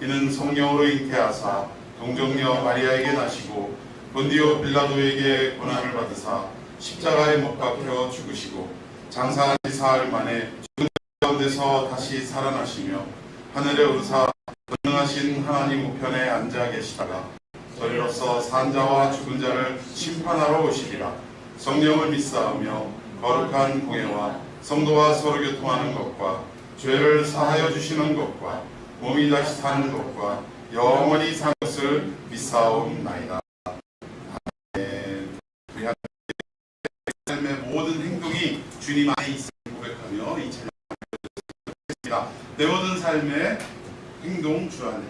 이는 성령으로 잉태하사 동정녀 마리아에게 나시고 본디오 빌라도에게 고난을 받으사 십자가에 못 박혀 죽으시고 장사한 지 사흘 만에 죽은 가운데서 다시 살아나시며 하늘에 오르사 전능하신 하나님 우편에 앉아 계시다가 저리로서 산자와 죽은 자를 심판하러 오시리라. 성령을 믿사오며 거룩한 공예와 성도와 서로 교통하는 것과 죄를 사하여 주시는 것과 몸이 다시 사는 것과 영원히 사는 것을 믿사옵나이다. 우리 삶의 모든 행동이 주님 안에 있음을 고백하며 이 찬양을 드리겠습니다. 내 모든 삶의 행동 주 안에.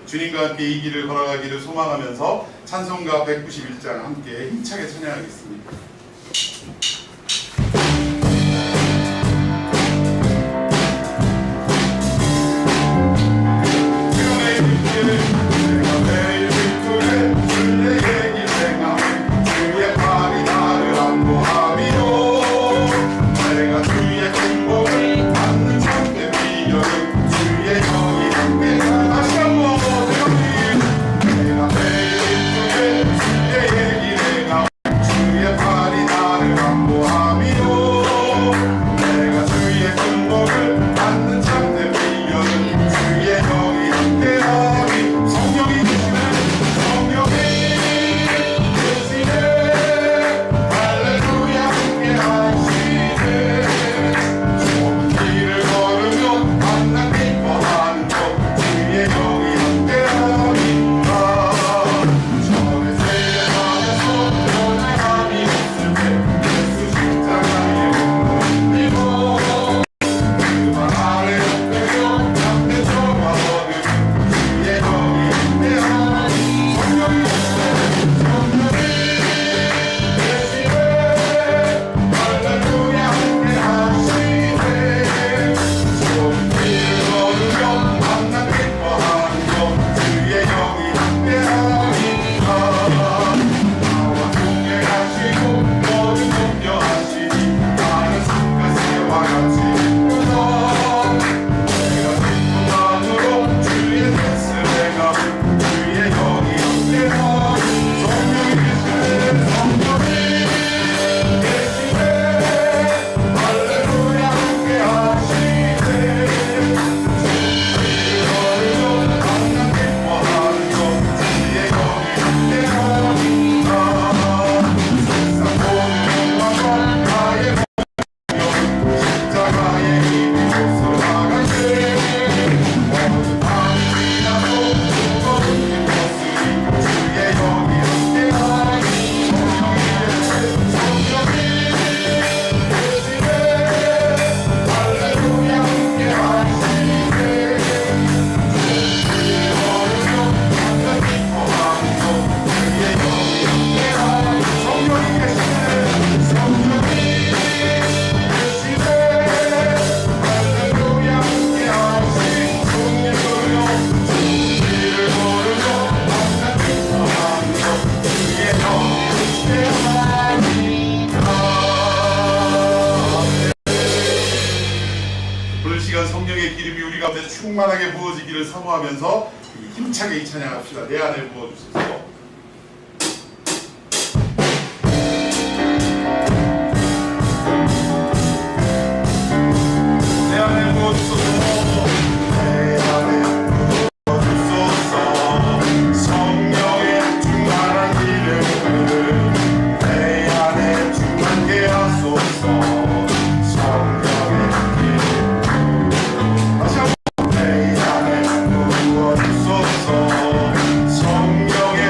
주님과 함께 이 길을 걸어가기를 소망하면서 찬송가 191장 함께 힘차게 찬양하겠습니다. 충만하게 부어지기를 사모하면서 힘차게 이 찬양합시다. 내 안에 부어주소서. 내 안에 부어주소서. 내 안에 부어주소서. 성령의 충만한 기름을 내 안에 충만케 하소서. 성령의 기름 다시 한번 내 안에 부어주소서. 성령의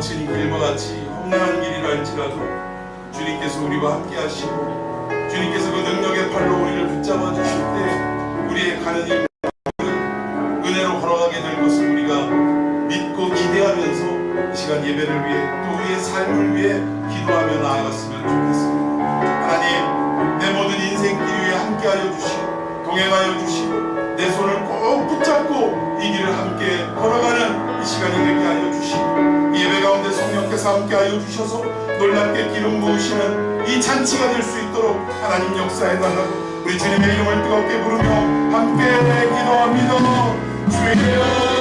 거친 길과 같이 험난한 길이라 할지라도 주님께서 우리와 함께 하시고 주님께서 그 능력의 팔로 우리를 붙잡아 주실 때 우리의 가는 길 은혜로 걸어가게 될 것을 우리가 믿고 기대하면서 이 시간 예배를 위해 또 우리의 삶을 위해 기도하며 나아갔으면 좋겠습니다. 하나님, 내 모든 인생길 위에 함께하여 주시고 동행하여 주시고 내 손을 꼭 붙잡고 이 길을 함께 걸어가는 이 시간이 되게 하여 주시고 이 예배 가운데 성령께서 함께하여 주셔서 놀랍게 기름 부으시는 이 잔치가 될 수 있도록 하나님 역사해달라고 우리 주님의 이름을 뜨겁게 부르며 함께 기도합니다. 주여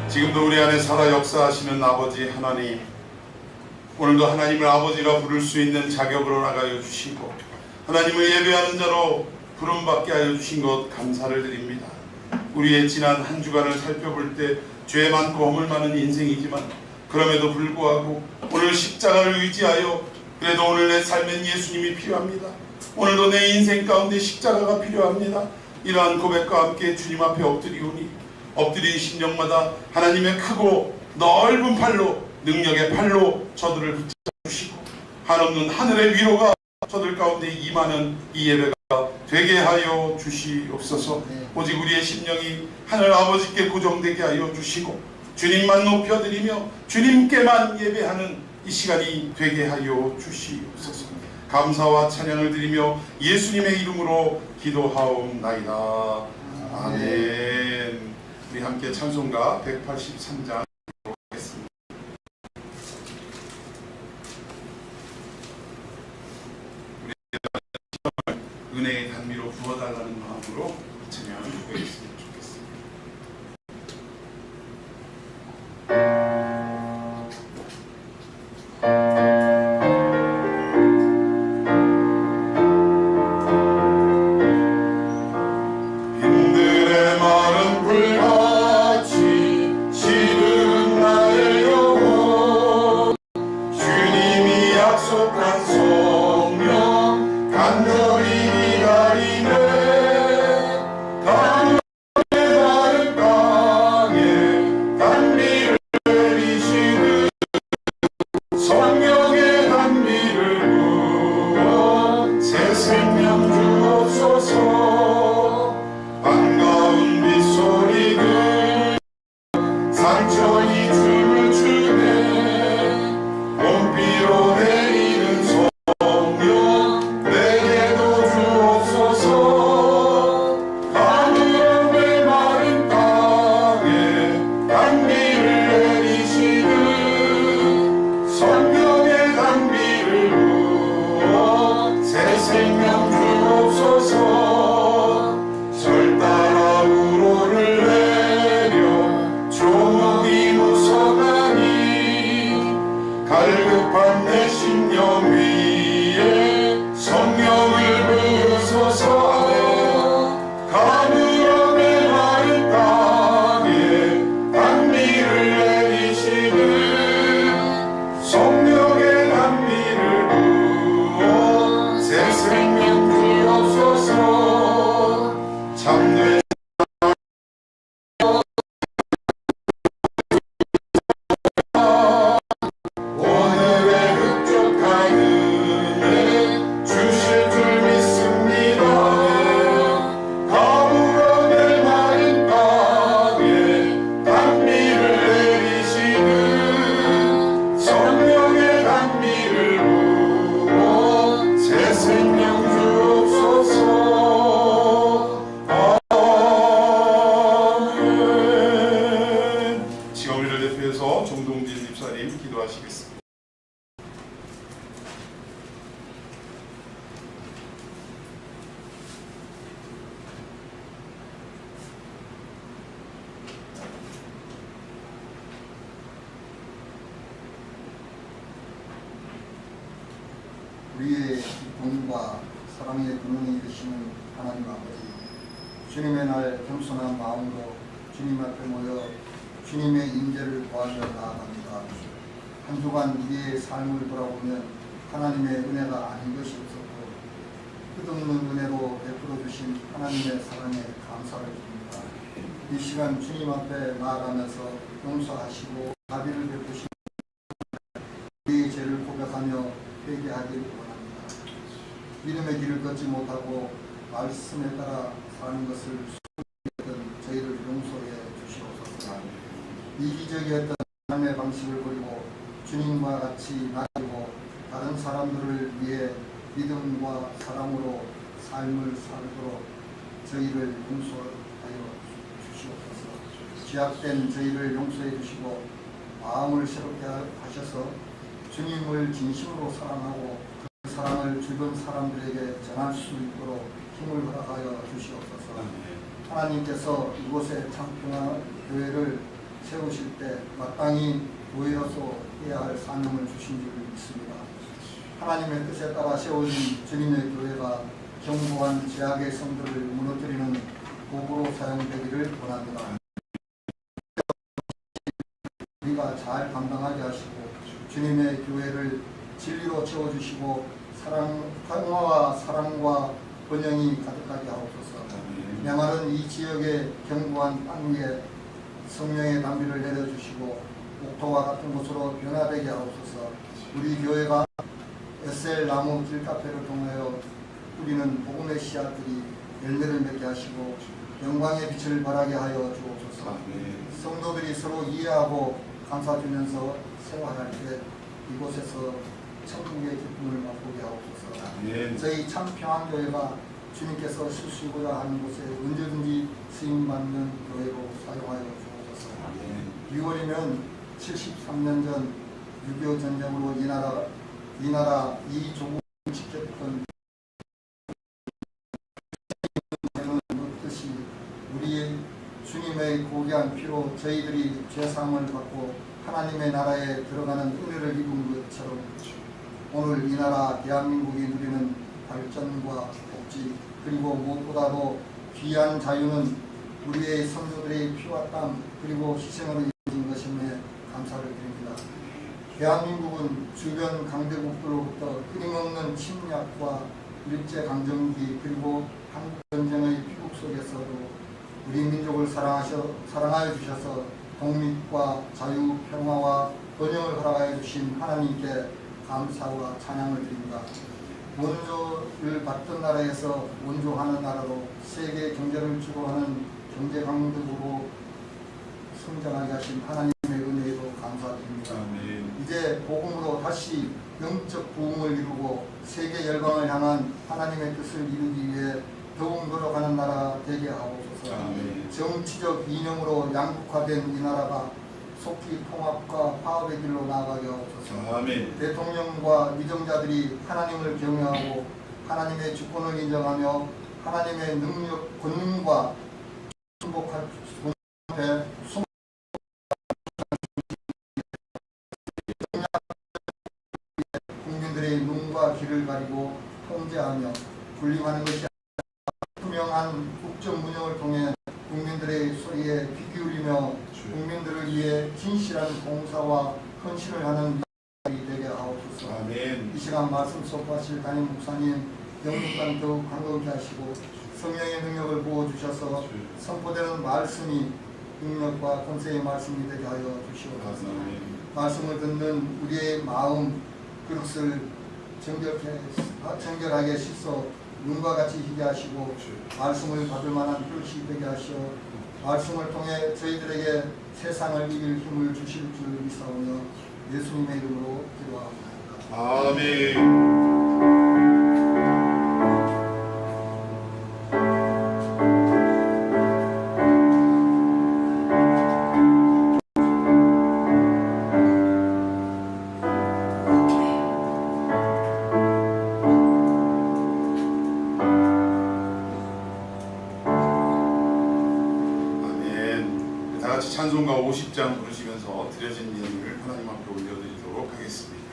지금도 우리 안에 살아 역사하시는 아버지 하나님, 오늘도 하나님을 아버지라 부를 수 있는 자격으로 나가여 주시고 하나님을 예배하는 자로 부름받게 하여 주신 것 감사를 드립니다. 우리의 지난 한 주간을 살펴볼 때 죄 많고 허물 많은 인생이지만 그럼에도 불구하고 오늘 십자가를 의지하여 그래도 오늘 내 삶엔 예수님이 필요합니다. 오늘도 내 인생 가운데 십자가가 필요합니다. 이러한 고백과 함께 주님 앞에 엎드리오니 엎드린 심령마다 하나님의 크고 넓은 팔로 능력의 팔로 저들을 붙잡으시고 한없는 하늘의 위로가 저들 가운데 임하는 이 예배가 되게 하여 주시옵소서. 오직 우리의 심령이 하늘 아버지께 고정되게 하여 주시고 주님만 높여드리며 주님께만 예배하는 이 시간이 되게 하여 주시옵소서. 감사와 찬양을 드리며 예수님의 이름으로 기도하옵나이다. 아멘. 우리 함께 찬송가 183장 하겠습니다. 우리 은혜의 단미로 부어달라는 마음으로 찬양을 드리겠습니다. 봄비로 내리는 성령 내게도 우리의 기쁨과 사랑의 근원이 되시는 하나님 아버지, 주님의 날 겸손한 마음으로 주님 앞에 모여 주님의 임재를 구하며 나아갑니다. 한 주간 우리의 삶을 돌아보면 하나님의 은혜가 아닌 것이 없었고 끝없는 은혜로 베풀어 주신 하나님의 사랑에 감사를 드립니다. 이 시간 주님 앞에 나아가면서 용서하시고 자비를 베푸시고 우리의 죄를 고백하며 회개하기를 원합니다. 믿음의 길을 걷지 못하고 말씀에 따라 사는 것을 수고했던 저희를 용서해 주시옵소서. 이기적이었던 삶의 방식을 버리고 주님과 같이 나아가고 다른 사람들을 위해 믿음과 사랑으로 삶을 살도록 저희를 용서하여 주시옵소서. 죄악된 저희를 용서해 주시고 마음을 새롭게 하셔서 주님을 진심으로 사랑하고 그 사랑을 주변 사람들에게 전할 수 있도록 힘을 허락하여 주시옵소서. 하나님께서 이곳에 창평한 교회를 세우실 때 마땅히 교회로서 해야 할 사명을 주신 줄 믿습니다. 하나님의 뜻에 따라 세워진 주님의 교회가 견고한 죄악의 성들을 무너뜨리는 도구로 사용되기를 원합니다. 우리가 잘 감당하게 하시고 주님의 교회를 진리로 채워주시고 평화와 사랑과 번영이 가득하게 하옵소서. 메마른 이 지역의 견고한 땅 위에 성령의 담비를 내려주시고 옥토와 같은 곳으로 변화되게 하옵소서. 우리 교회가 에셀 나무 길카페를 통하여 뿌리는 복음의 씨앗들이 열매를 맺게 하시고 영광의 빛을 발하게 하여 주옵소서. 성도들이 서로 이해하고 감사주면서 생활할 때 이곳에서 천국의 기쁨을 맛보게 하옵소서. 저희 참 평안교회가 주님께서 쓰시고자 하는 곳에 언제든지 쓰임받는 교회로 사용하여 주옵소서. 6월이면 73년 전 6.25 전쟁으로 이 나라 이 조국을 지켰던 뜻이 우리의 주님의 고귀한 피로 저희들이 죄사함을 받고 하나님의 나라에 들어가는 은혜를 입은 것처럼 오늘 이 나라 대한민국이 누리는 발전과 복지 그리고 무엇보다도 귀한 자유는 우리의 선조들의 피와 땀 그리고 희생으로 이루어진 것임에 감사를 드립니다. 대한민국은 주변 강대국들로부터 끊임없는 침략과 일제강점기 그리고 한국전쟁의 피국 속에서도 우리 민족을 사랑하여 주셔서 독립과 자유, 평화와 번영을 허락하여 주신 하나님께 감사와 찬양을 드립니다. 원조를 받던 나라에서 원조하는 나라로 세계 경제를 주도하는 경제 강국으로 성장하게 하신 하나님의 은혜에도 감사드립니다. 이제 복음으로 다시 영적 부흥을 이루고 세계 열방을 향한 하나님의 뜻을 이루기 위해 더욱 노력하는 나라 되게 하옵소서. 정치적 이념으로 양극화된 이 나라가 속히 통합과 화합의 길로 나아가게 하옵소서. 대통령과 위정자들이 하나님을 경외하고 하나님의 주권을 인정하며 하나님의 능력, 권능과 순복할 앞에 국민들의 눈과 귀를 가리고 통제하며 군림하는 것이 투명한 국정 운영을 통해 국민들의 소리에 귀 기울이며 국민들을 위해 진실한 봉사와 헌신을 하는 일이 되게 하옵소서. 이 시간 말씀 선포하실 담임 목사님 영육간 더욱 강건케 하시고 성령의 능력을 부어주셔서 선포되는 말씀이 능력과 권세의 말씀이 되게 하여 주시옵소서. 말씀을 듣는 우리의 마음 그릇을 정결하게 씻어 눈과 같이 희게 하시고 말씀을 받을 만한 그릇이 되게 하시어 말씀을 통해 저희들에게 세상을 이길 힘을 주실 줄 믿사오며 예수님의 이름으로 기도합니다. 아멘. 찬송가 50장 부르시면서 드려진 예물을 하나님 앞에 올려드리도록 하겠습니다.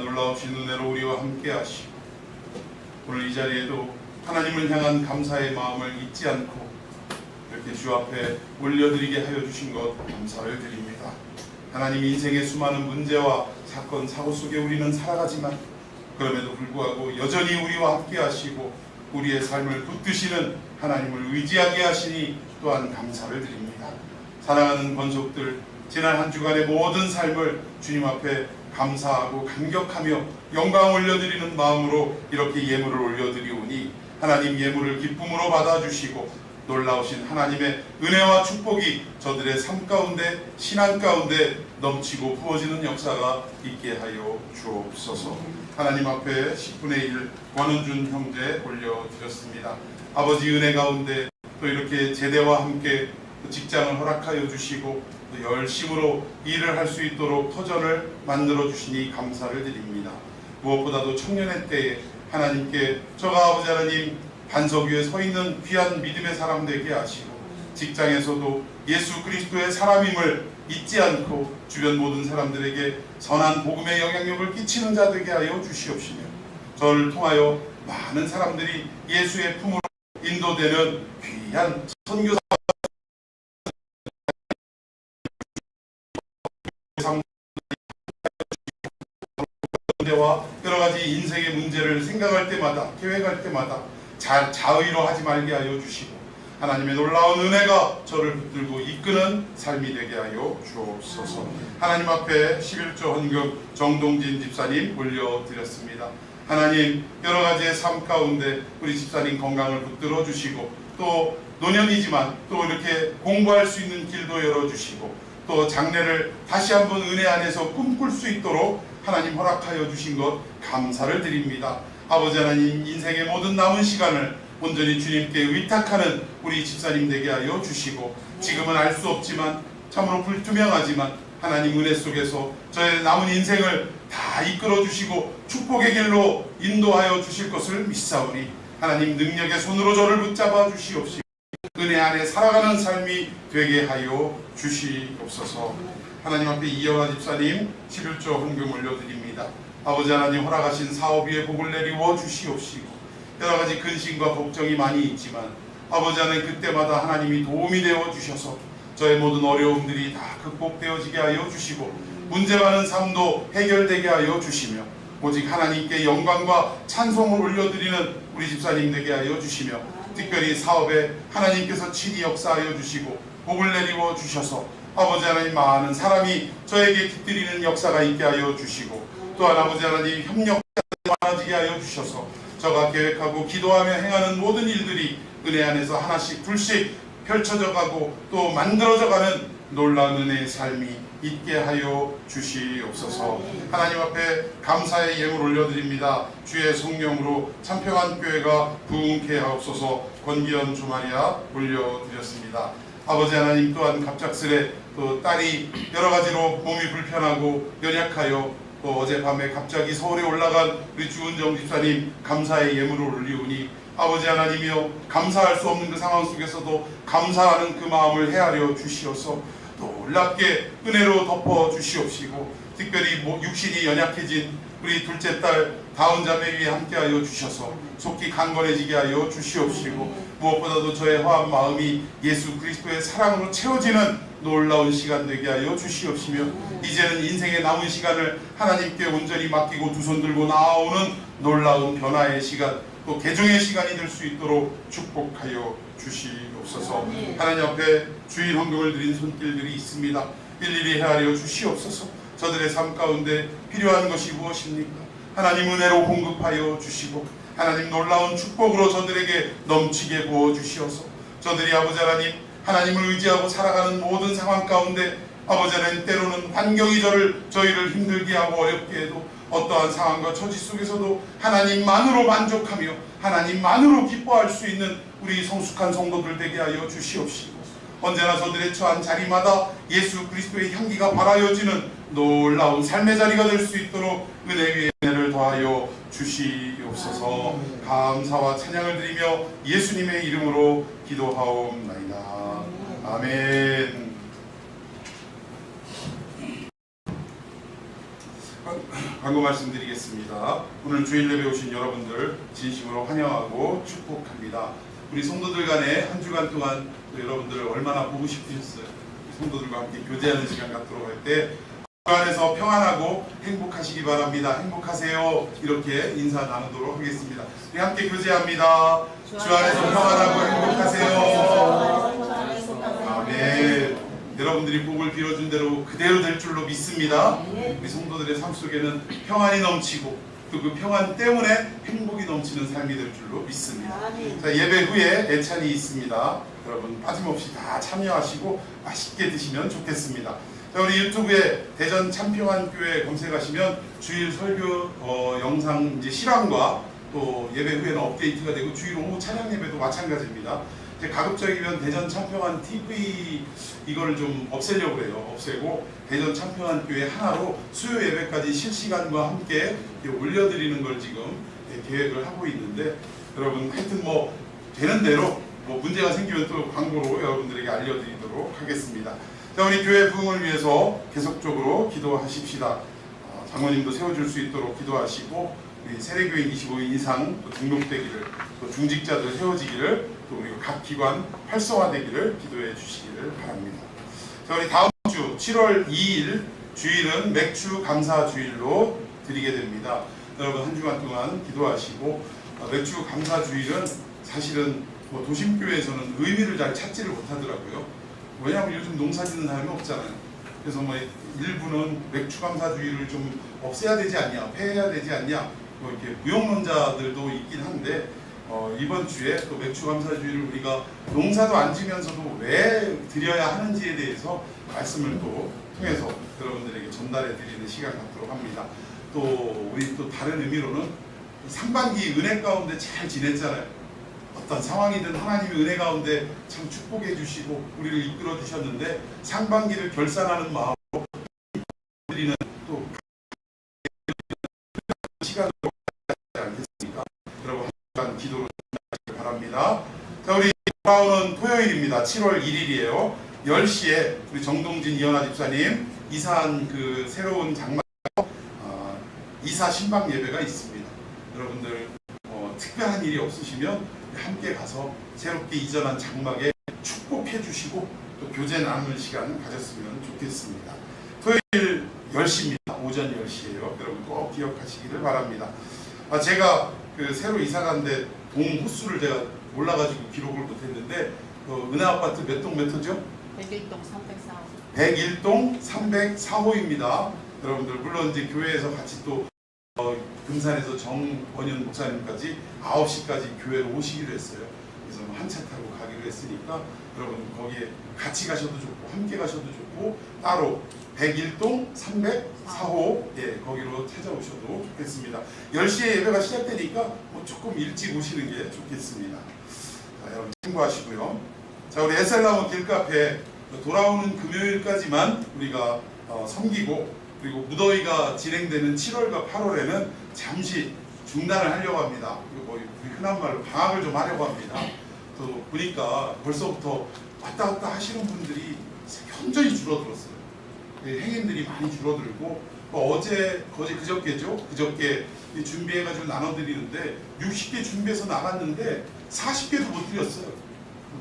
놀라우신 은혜로 우리와 함께 하시고 오늘 이 자리에도 하나님을 향한 감사의 마음을 잊지 않고 이렇게 주 앞에 올려드리게 하여 주신 것 감사를 드립니다. 하나님, 인생의 수많은 문제와 사건, 사고 속에 우리는 살아가지만 그럼에도 불구하고 여전히 우리와 함께 하시고 우리의 삶을 붙드시는 하나님을 의지하게 하시니 또한 감사를 드립니다. 사랑하는 권속들, 지난 한 주간의 모든 삶을 주님 앞에 감사하고 감격하며 영광 올려드리는 마음으로 이렇게 예물을 올려드리오니 하나님 예물을 기쁨으로 받아주시고 놀라우신 하나님의 은혜와 축복이 저들의 삶 가운데, 신앙 가운데 넘치고 부어지는 역사가 있게 하여 주옵소서. 하나님 앞에 10분의 1 권은준 형제 올려드렸습니다. 아버지 은혜 가운데 또 이렇게 제대와 함께 직장을 허락하여 주시고 또 열심으로 일을 할 수 있도록 터전을 만들어 주시니 감사를 드립니다. 무엇보다도 청년의 때에 하나님께 저가 아버지 하나님 반석 위에 서 있는 귀한 믿음의 사람 되게 하시고 직장에서도 예수 그리스도의 사람임을 잊지 않고 주변 모든 사람들에게 선한 복음의 영향력을 끼치는 자 되게 하여 주시옵시며 저를 통하여 많은 사람들이 예수의 품으로 인도되는 귀한 선교사 와 여러 가지 인생의 문제를 생각할 때마다, 계획할 때마다 자의로 하지 말게 하여 주시고 하나님의 놀라운 은혜가 저를 붙들고 이끄는 삶이 되게 하여 주옵소서. 하나님 앞에 11조 헌금 정동진 집사님 올려드렸습니다. 하나님, 여러 가지의 삶 가운데 우리 집사님 건강을 붙들어 주시고 또 노년이지만 또 이렇게 공부할 수 있는 길도 열어주시고 또 장래를 다시 한번 은혜 안에서 꿈꿀 수 있도록 하나님 허락하여 주신 것 감사를 드립니다. 아버지 하나님, 인생의 모든 남은 시간을 온전히 주님께 의탁하는 우리 집사님 되게 하여 주시고 지금은 알 수 없지만 참으로 불투명하지만 하나님 은혜 속에서 저의 남은 인생을 다 이끌어 주시고 축복의 길로 인도하여 주실 것을 믿사오니 하나님 능력의 손으로 저를 붙잡아 주시옵시고 은혜 안에 살아가는 삶이 되게 하여 주시옵소서. 하나님 앞에 이영아 집사님 11조 헌금 올려드립니다. 아버지 하나님 허락하신 사업 위에 복을 내리워 주시옵시고 여러 가지 근심과 걱정이 많이 있지만 아버지 하나님 그때마다 하나님이 도움이 되어 주셔서 저의 모든 어려움들이 다 극복되어지게 하여 주시고 문제 많은 삶도 해결되게 하여 주시며 오직 하나님께 영광과 찬송을 올려드리는 우리 집사님 되게 하여 주시며 특별히 사업에 하나님께서 친히 역사하여 주시고 복을 내리워 주셔서 아버지 하나님 많은 사람이 저에게 깃들이는 역사가 있게 하여 주시고 또한 아버지 하나님 협력자들이 많아지게 하여 주셔서 저가 계획하고 기도하며 행하는 모든 일들이 은혜 안에서 하나씩 둘씩 펼쳐져 가고 또 만들어져 가는 놀라운 은혜의 삶이 있게 하여 주시옵소서. 하나님 앞에 감사의 예물 올려드립니다. 주의 성령으로 참평한 교회가 부흥케 하옵소서. 권기현 주마리아 올려드렸습니다. 아버지 하나님 또한 갑작스레 또 딸이 여러 가지로 몸이 불편하고 연약하여 또 어젯밤에 갑자기 서울에 올라간 우리 주은정 집사님 감사의 예물을 올리오니 아버지 하나님이여 감사할 수 없는 그 상황 속에서도 감사하는 그 마음을 헤아려 주시어서 놀랍게 은혜로 덮어 주시옵시고 특별히 육신이 연약해진 우리 둘째 딸 다운 자매 위에 함께하여 주셔서 속히 강건해지게 하여 주시옵시고 무엇보다도 저의 화한 마음이 예수 그리스도의 사랑으로 채워지는 놀라운 시간 되게 하여 주시옵시며 이제는 인생의 남은 시간을 하나님께 온전히 맡기고 두 손 들고 나아오는 놀라운 변화의 시간 또 개종의 시간이 될 수 있도록 축복하여 주시옵소서. 하나님 앞에 주일 헌금을 드린 손길들이 있습니다. 일일이 헤아려 주시옵소서. 저들의 삶 가운데 필요한 것이 무엇입니까? 하나님 은혜로 공급하여 주시고 하나님 놀라운 축복으로 저들에게 넘치게 부어 주시어서 저들이 아버지 하나님 하나님을 의지하고 살아가는 모든 상황 가운데 아버지 하나님 때로는 환경이 저희를 힘들게 하고 어렵게 해도 어떠한 상황과 처지 속에서도 하나님만으로 만족하며 하나님만으로 기뻐할 수 있는 우리 성숙한 성도들 되게 하여 주시옵시고 언제나 저들의 처한 자리마다 예수 그리스도의 향기가 발하여지는 놀라운 삶의 자리가 될 수 있도록 은혜 위에 은혜를 더하여 주시옵소서. 감사와 찬양을 드리며 예수님의 이름으로 기도하옵나이다. 아멘. 광고 말씀드리겠습니다. 오늘 주일 예배 오신 여러분들 진심으로 환영하고 축복합니다. 우리 성도들 간에 한 주간 동안 또 여러분들 얼마나 보고 싶으셨어요. 성도들과 함께 교제하는 시간 갖도록 할 때 주 안에서 평안하고 행복하시기 바랍니다. 행복하세요. 이렇게 인사 나누도록 하겠습니다. 우리 함께 교제합니다. 주 안에서 평안하고 행복하세요. 아멘. 여러분들이 복을 빌어준 대로 그대로 될 줄로 믿습니다. 우리 성도들의 삶 속에는 평안이 넘치고 또 그 평안 때문에 행복이 넘치는 삶이 될 줄로 믿습니다. 자, 예배 후에 애찬이 있습니다. 여러분 빠짐없이 다 참여하시고 맛있게 드시면 좋겠습니다. 자, 우리 유튜브에 대전 참평안교회 검색하시면 주일 설교 영상 이제 실황과 또 예배 후에는 업데이트가 되고 주일 오후 찬양 예배도 마찬가지입니다. 이제 가급적이면 대전 참평안 TV 이거를 좀 없애려고 해요. 없애고 대전 참평안 교회 하나로 수요 예배까지 실시간과 함께 올려드리는 걸 지금 계획을 하고 있는데 여러분 하여튼 뭐 되는 대로 뭐 문제가 생기면 또 광고로 여러분들에게 알려드리도록 하겠습니다. 자, 우리 교회 부흥을 위해서 계속적으로 기도하십시다. 장로님도 세워줄 수 있도록 기도하시고 우리 세례교인 25인 이상 또 등록되기를 또 중직자들 세워지기를 또 우리 각 기관 활성화되기를 기도해 주시기를 바랍니다. 자, 우리 다음 주 7월 2일 주일은 맥주 감사 주일로 드리게 됩니다. 여러분 한 주간 동안 기도하시고 맥주 감사 주일은 사실은 뭐 도심교회에서는 의미를 잘 찾지를 못하더라고요. 왜냐하면 요즘 농사 짓는 사람이 없잖아요. 그래서 뭐 일부는 맥주 감사 주일을 좀 없애야 되지 않냐, 폐해야 되지 않냐, 뭐 이렇게 무용론자들도 있긴 한데 이번 주에 또 맥주 감사 주일을 우리가 농사도 안 지면서도 왜 드려야 하는지에 대해서 말씀을 또 통해서 여러분들에게 전달해 드리는 시간 갖도록 합니다. 또 우리 또 다른 의미로는 상반기 은혜 가운데 잘 지냈잖아요. 어떤 상황이든 하나님의 은혜 가운데 참 축복해 주시고 우리를 이끌어 주셨는데 상반기를 결산하는 마음으로 드리는 또 시간으로 하지 않겠습니까? 여러분 한 기도로 하시기 바랍니다. 자, 우리 돌아오는 토요일입니다. 7월 1일이에요. 10시에 우리 정동진 이현아 집사님 이사한 그 새로운 장막 이사 신방 예배가 있습니다. 여러분들 특별한 일이 없으시면 함께 가서 새롭게 이전한 장막에 축복해 주시고 또 교제 나누는 시간 가졌으면 좋겠습니다. 토요일 10시입니다. 오전 10시예요. 여러분 꼭 기억하시기를 바랍니다. 제가 그 새로 이사 갔는데 동 호수를 제가 몰라가지고 기록을 못했는데 은혜 아파트 몇 동 몇 호죠? 101동 304호. 101동 304호입니다. 여러분들 물론 이제 교회에서 같이 또 금산에서 정원현 목사님까지 9시까지 교회로 오시기로 했어요. 그래서 한 차 타고 가기로 했으니까 여러분 거기에 같이 가셔도 좋고 함께 가셔도 좋고 따로 101동 304호 예, 거기로 찾아오셔도 좋겠습니다. 10시에 예배가 시작되니까 뭐 조금 일찍 오시는 게 좋겠습니다. 자, 여러분 참고하시고요. 자, 우리 에셀나무 길카페 돌아오는 금요일까지만 우리가 섬기고 그리고 무더위가 진행되는 7월과 8월에는 잠시 중단을 하려고 합니다. 뭐 흔한 말로 방학을 좀 하려고 합니다. 또 보니까 벌써부터 왔다 갔다 하시는 분들이 현저히 줄어들었어요. 행인들이 많이 줄어들고 어제 그저께죠. 그저께 준비해가지고 나눠드리는데 60개 준비해서 나갔는데 40개도 못 드렸어요.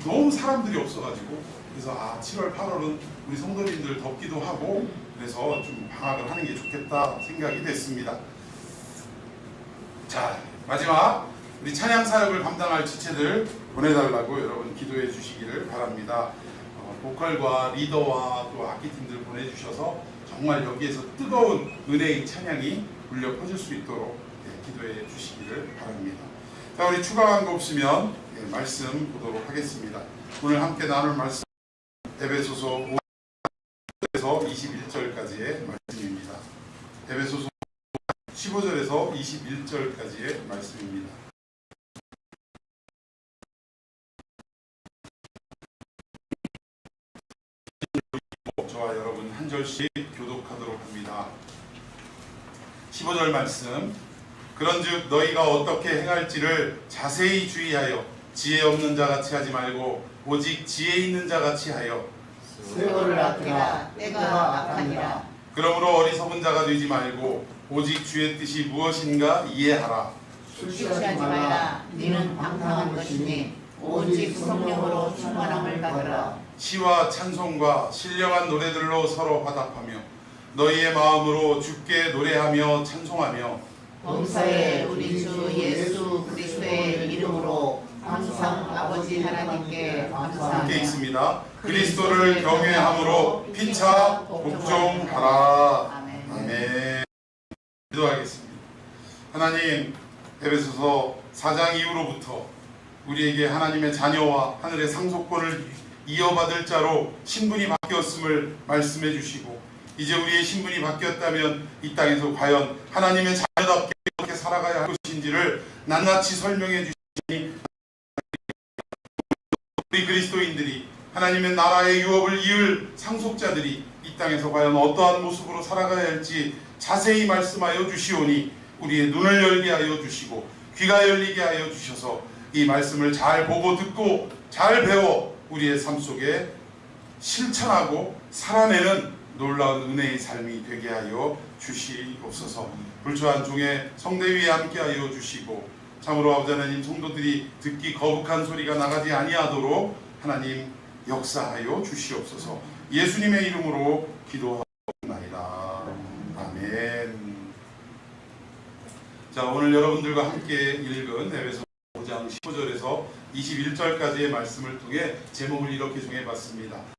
너무 사람들이 없어가지고 그래서 7월 8월은 우리 성도님들 덥기도 하고 그래서 좀 방학을 하는 게 좋겠다 생각이 됐습니다. 자, 마지막 우리 찬양 사역을 감당할 지체들 보내달라고 여러분 기도해 주시기를 바랍니다. 보컬과 리더와 또 악기팀들 보내주셔서 정말 여기에서 뜨거운 은혜의 찬양이 울려 퍼질 수 있도록 기도해 주시기를 바랍니다. 자, 우리 추가 광고 없으면 말씀 보도록 하겠습니다. 오늘 함께 나눌 말씀 에베소서 5절에서 21절까지의 말씀입니다. 에베소서 15절에서 21절까지의 말씀입니다. 저와 여러분 한 절씩 교독하도록 합니다. 15절 말씀. 그런즉 너희가 어떻게 행할지를 자세히 주의하여 지혜 없는 자 같이 하지 말고 오직 지혜 있는 자 같이 하여 세월을 아끼라 때가 악하니라. 그러므로 어리석은 자가 되지 말고 오직 주의 뜻이 무엇인가 이해하라. 술 취하지 말라. 너는 방탕한 것이니 오직 성령으로 충만함을 받으라. 시와 찬송과 신령한 노래들로 서로 화답하며 너희의 마음으로 주께 노래하며 찬송하며 범사에 우리 주 예수 그리스도의 이름으로 항상 아버지 하나님께 함께 감사하며 있습니다. 그리스도를 경외함으로 피차 복종하라. 아멘. 아멘. 기도하겠습니다. 하나님, 에베소서 4장 이후로부터 우리에게 하나님의 자녀와 하늘의 상속권을 이어받을 자로 신분이 바뀌었음을 말씀해 주시고, 이제 우리의 신분이 바뀌었다면 이 땅에서 과연 하나님의 자녀답게 어떻게 살아가야 할 것인지를 낱낱이 설명해 주시니 우리 그리스도인들이 하나님의 나라의 유업을 이을 상속자들이 이 땅에서 과연 어떠한 모습으로 살아가야 할지 자세히 말씀하여 주시오니 우리의 눈을 열게 하여 주시고 귀가 열리게 하여 주셔서 이 말씀을 잘 보고 듣고 잘 배워 우리의 삶 속에 실천하고 살아내는 놀라운 은혜의 삶이 되게 하여 주시옵소서. 불초한 종의 성대위에 함께 하여 주시고 참으로 아버지 하나님, 성도들이 듣기 거북한 소리가 나가지 아니하도록 하나님 역사하여 주시옵소서. 예수님의 이름으로 기도하옵나이다. 아멘. 자, 오늘 여러분들과 함께 읽은 에베소 5장 15절에서 21절까지의 말씀을 통해 제목을 이렇게 정해봤습니다.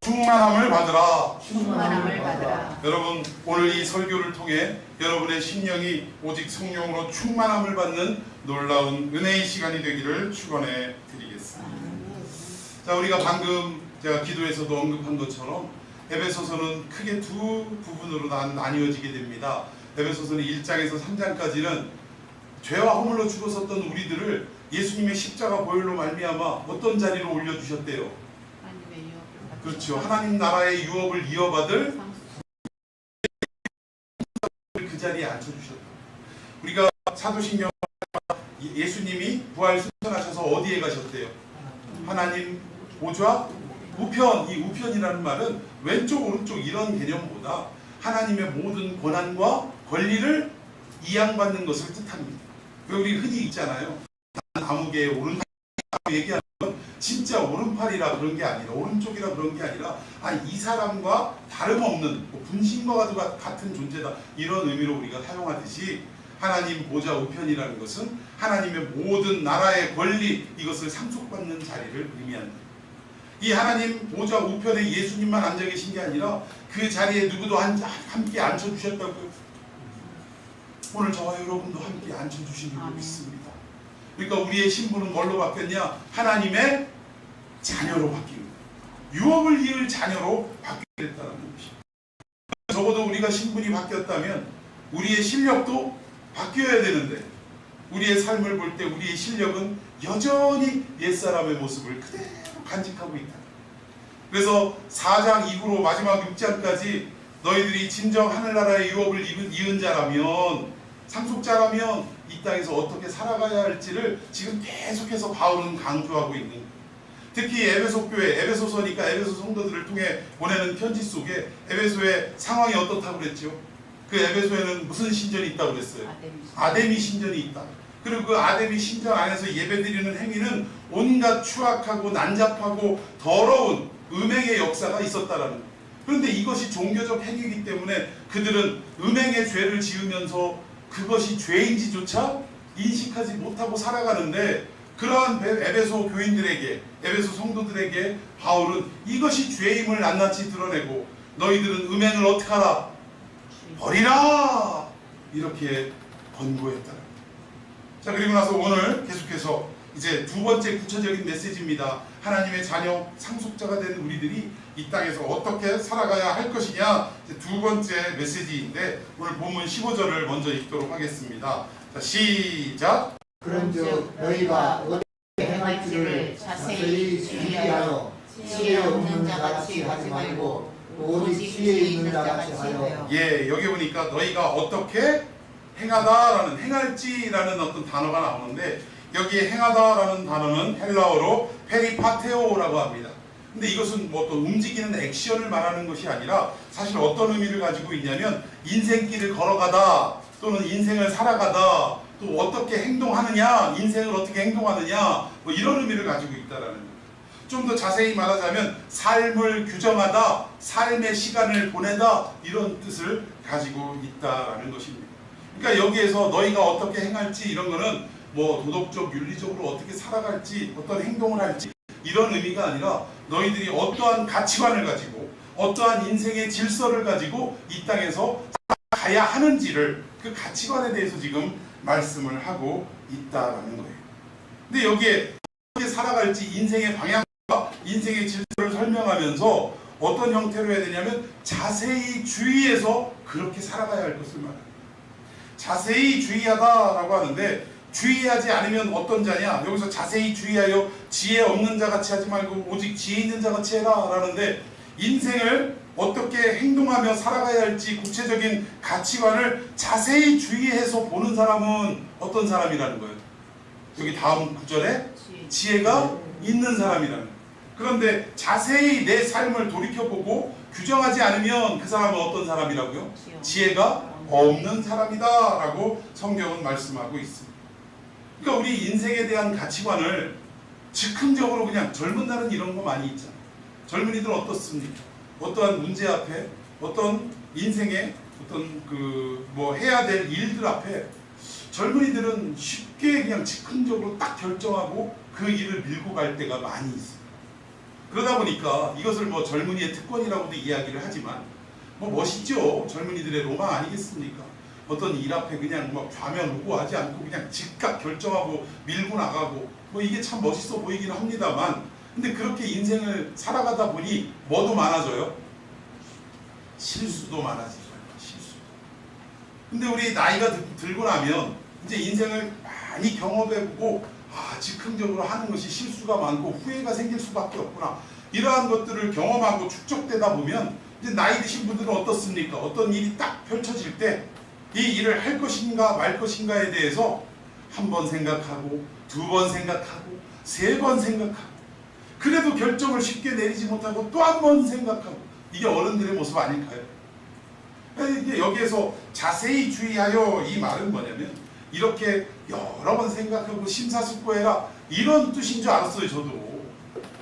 충만함을 받으라. 충만함을 받으라. 여러분, 오늘 이 설교를 통해 여러분의 심령이 오직 성령으로 충만함을 받는 놀라운 은혜의 시간이 되기를 축원해 드리겠습니다. 자, 우리가 방금 제가 기도에서도 언급한 것처럼 에베소서는 크게 두 부분으로 나뉘어지게 됩니다. 에베소서는 1장에서 3장까지는 죄와 허물로 죽었었던 우리들을 예수님의 십자가 보혈로 말미암아 어떤 자리로 올려주셨대요? 그렇죠. 하나님 나라의 유업을 이어받을 그 자리에 앉혀주셨다. 우리가 사도신경 예수님이 부활 승천하셔서 어디에 가셨대요? 하나님 보좌 우편. 이 우편이라는 말은 왼쪽 오른쪽 이런 개념보다 하나님의 모든 권한과 권리를 이양받는 것을 뜻합니다. 왜 우리 흔히 있잖아요. 아무개 오른팔 얘기하는 건 진짜 오른팔이라 그런 게 아니라 오른쪽이라 그런 게 아니라 이 사람과 다름없는 분신과 같은 존재다, 이런 의미로 우리가 사용하듯이 하나님 보좌 우편이라는 것은 하나님의 모든 나라의 권리, 이것을 상속받는 자리를 의미한다. 이 하나님 보좌 우편에 예수님만 앉아 계신 게 아니라 그 자리에 누구도 함께 앉혀주셨다고요. 오늘 저와 여러분도 함께 앉혀주시는 줄 믿습니다. 그러니까 우리의 신분은 뭘로 바뀌었냐? 하나님의 자녀로 바뀐 거예요. 유업을 이을 자녀로 바뀌게 됐다는 것입니다. 적어도 우리가 신분이 바뀌었다면 우리의 실력도 바뀌어야 되는데 우리의 삶을 볼 때 우리의 실력은 여전히 옛사람의 모습을 그대로 간직하고 있다. 그래서 4장 이후로 마지막 6장까지 너희들이 진정 하늘나라의 유업을 이은 자라면, 상속자라면 이 땅에서 어떻게 살아가야 할지를 지금 계속해서 바울은 강조하고 있는 거예요. 특히 에베소 교회, 에베소서니까 에베소 성도들을 통해 보내는 편지 속에 에베소의 상황이 어떻다고 그랬죠? 그 에베소에는 무슨 신전이 있다고 그랬어요? 아데미 신전이 있다. 그리고 그 아데미 신전 안에서 예배드리는 행위는 온갖 추악하고 난잡하고 더러운 음행의 역사가 있었다라는 거예요. 그런데 이것이 종교적 행위이기 때문에 그들은 음행의 죄를 지으면서 그것이 죄인지조차 인식하지 못하고 살아가는데, 그러한 에베소 교인들에게, 에베소 성도들에게 바울은 이것이 죄임을 낱낱이 드러내고 너희들은 음행을 어떻게 하라? 버리라! 이렇게 권고했다. 자, 그리고 나서 오늘 계속해서 이제 두 번째 구체적인 메시지입니다. 하나님의 자녀, 상속자가 된 우리들이 이 땅에서 어떻게 살아가야 할 것이냐, 두 번째 메시지인데 오늘 본문 15절을 먼저 읽도록 하겠습니다. 자, 시작! 그런즉 너희가 어떻게 행할지를 자세히 주의하여 지혜 없는 자같이 하지 말고 오직 지혜 있는 자같이 하여. 예, 여기 보니까 너희가 어떻게 행하다라는, 행할지라는 어떤 단어가 나오는데 여기에 행하다라는 단어는 헬라어로 페리파테오라고 합니다. 근데 이것은 뭐 또 움직이는 액션을 말하는 것이 아니라 사실 어떤 의미를 가지고 있냐면 인생길을 걸어가다 또는 인생을 살아가다 또 어떻게 행동하느냐, 인생을 어떻게 행동하느냐 뭐 이런 의미를 가지고 있다라는 거예요. 좀 더 자세히 말하자면 삶을 규정하다, 삶의 시간을 보내다 이런 뜻을 가지고 있다라는 것입니다. 그러니까 여기에서 너희가 어떻게 행할지 이런 거는 뭐 도덕적, 윤리적으로 어떻게 살아갈지 어떤 행동을 할지 이런 의미가 아니라 너희들이 어떠한 가치관을 가지고 어떠한 인생의 질서를 가지고 이 땅에서 가야 하는지를 그 가치관에 대해서 지금 말씀을 하고 있다라는 거예요. 근데 여기에 어떻게 살아갈지 인생의 방향과 인생의 질서를 설명하면서 어떤 형태로 해야 되냐면 자세히 주의해서 그렇게 살아가야 할 것을 말합니다. 자세히 주의하다라고 하는데 주의하지 않으면 어떤 자냐? 여기서 자세히 주의하여 지혜 없는 자 같이 하지 말고 오직 지혜 있는 자 같이 해라 라는데 인생을 어떻게 행동하며 살아가야 할지 구체적인 가치관을 자세히 주의해서 보는 사람은 어떤 사람이라는 거예요? 여기 다음 구절에 지혜가 있는 사람이라는 거예요. 그런데 자세히 내 삶을 돌이켜보고 규정하지 않으면 그 사람은 어떤 사람이라고요? 지혜가 없는 사람이다 라고 성경은 말씀하고 있습니다. 그러니까 우리 인생에 대한 가치관을 즉흥적으로 그냥 젊은 날은 이런 거 많이 있잖아요. 젊은이들은 어떻습니까? 어떠한 문제 앞에 어떤 인생의 어떤 그 뭐 해야 될 일들 앞에 젊은이들은 쉽게 그냥 즉흥적으로 딱 결정하고 그 일을 밀고 갈 때가 많이 있어요. 그러다 보니까 이것을 뭐 젊은이의 특권이라고도 이야기를 하지만 뭐 멋있죠. 젊은이들의 로망 아니겠습니까? 어떤 일 앞에 그냥 막 좌면우고하지 않고 그냥 즉각 결정하고 밀고 나가고 뭐 이게 참 멋있어 보이긴 합니다만 근데 그렇게 인생을 살아가다 보니 뭐도 많아져요? 실수도 많아지죠. 실수도. 근데 우리 나이가 들고 나면 이제 인생을 많이 경험해보고 즉흥적으로 하는 것이 실수가 많고 후회가 생길 수밖에 없구나. 이러한 것들을 경험하고 축적되다 보면 이제 나이 드신 분들은 어떻습니까? 어떤 일이 딱 펼쳐질 때 이 일을 할 것인가 말 것인가에 대해서 한 번 생각하고 두 번 생각하고 세 번 생각하고 그래도 결정을 쉽게 내리지 못하고 또 한 번 생각하고 이게 어른들의 모습 아닐까요? 이게 여기에서 자세히 주의하여 이 말은 뭐냐면 이렇게 여러 번 생각하고 심사숙고해라 이런 뜻인 줄 알았어요 저도.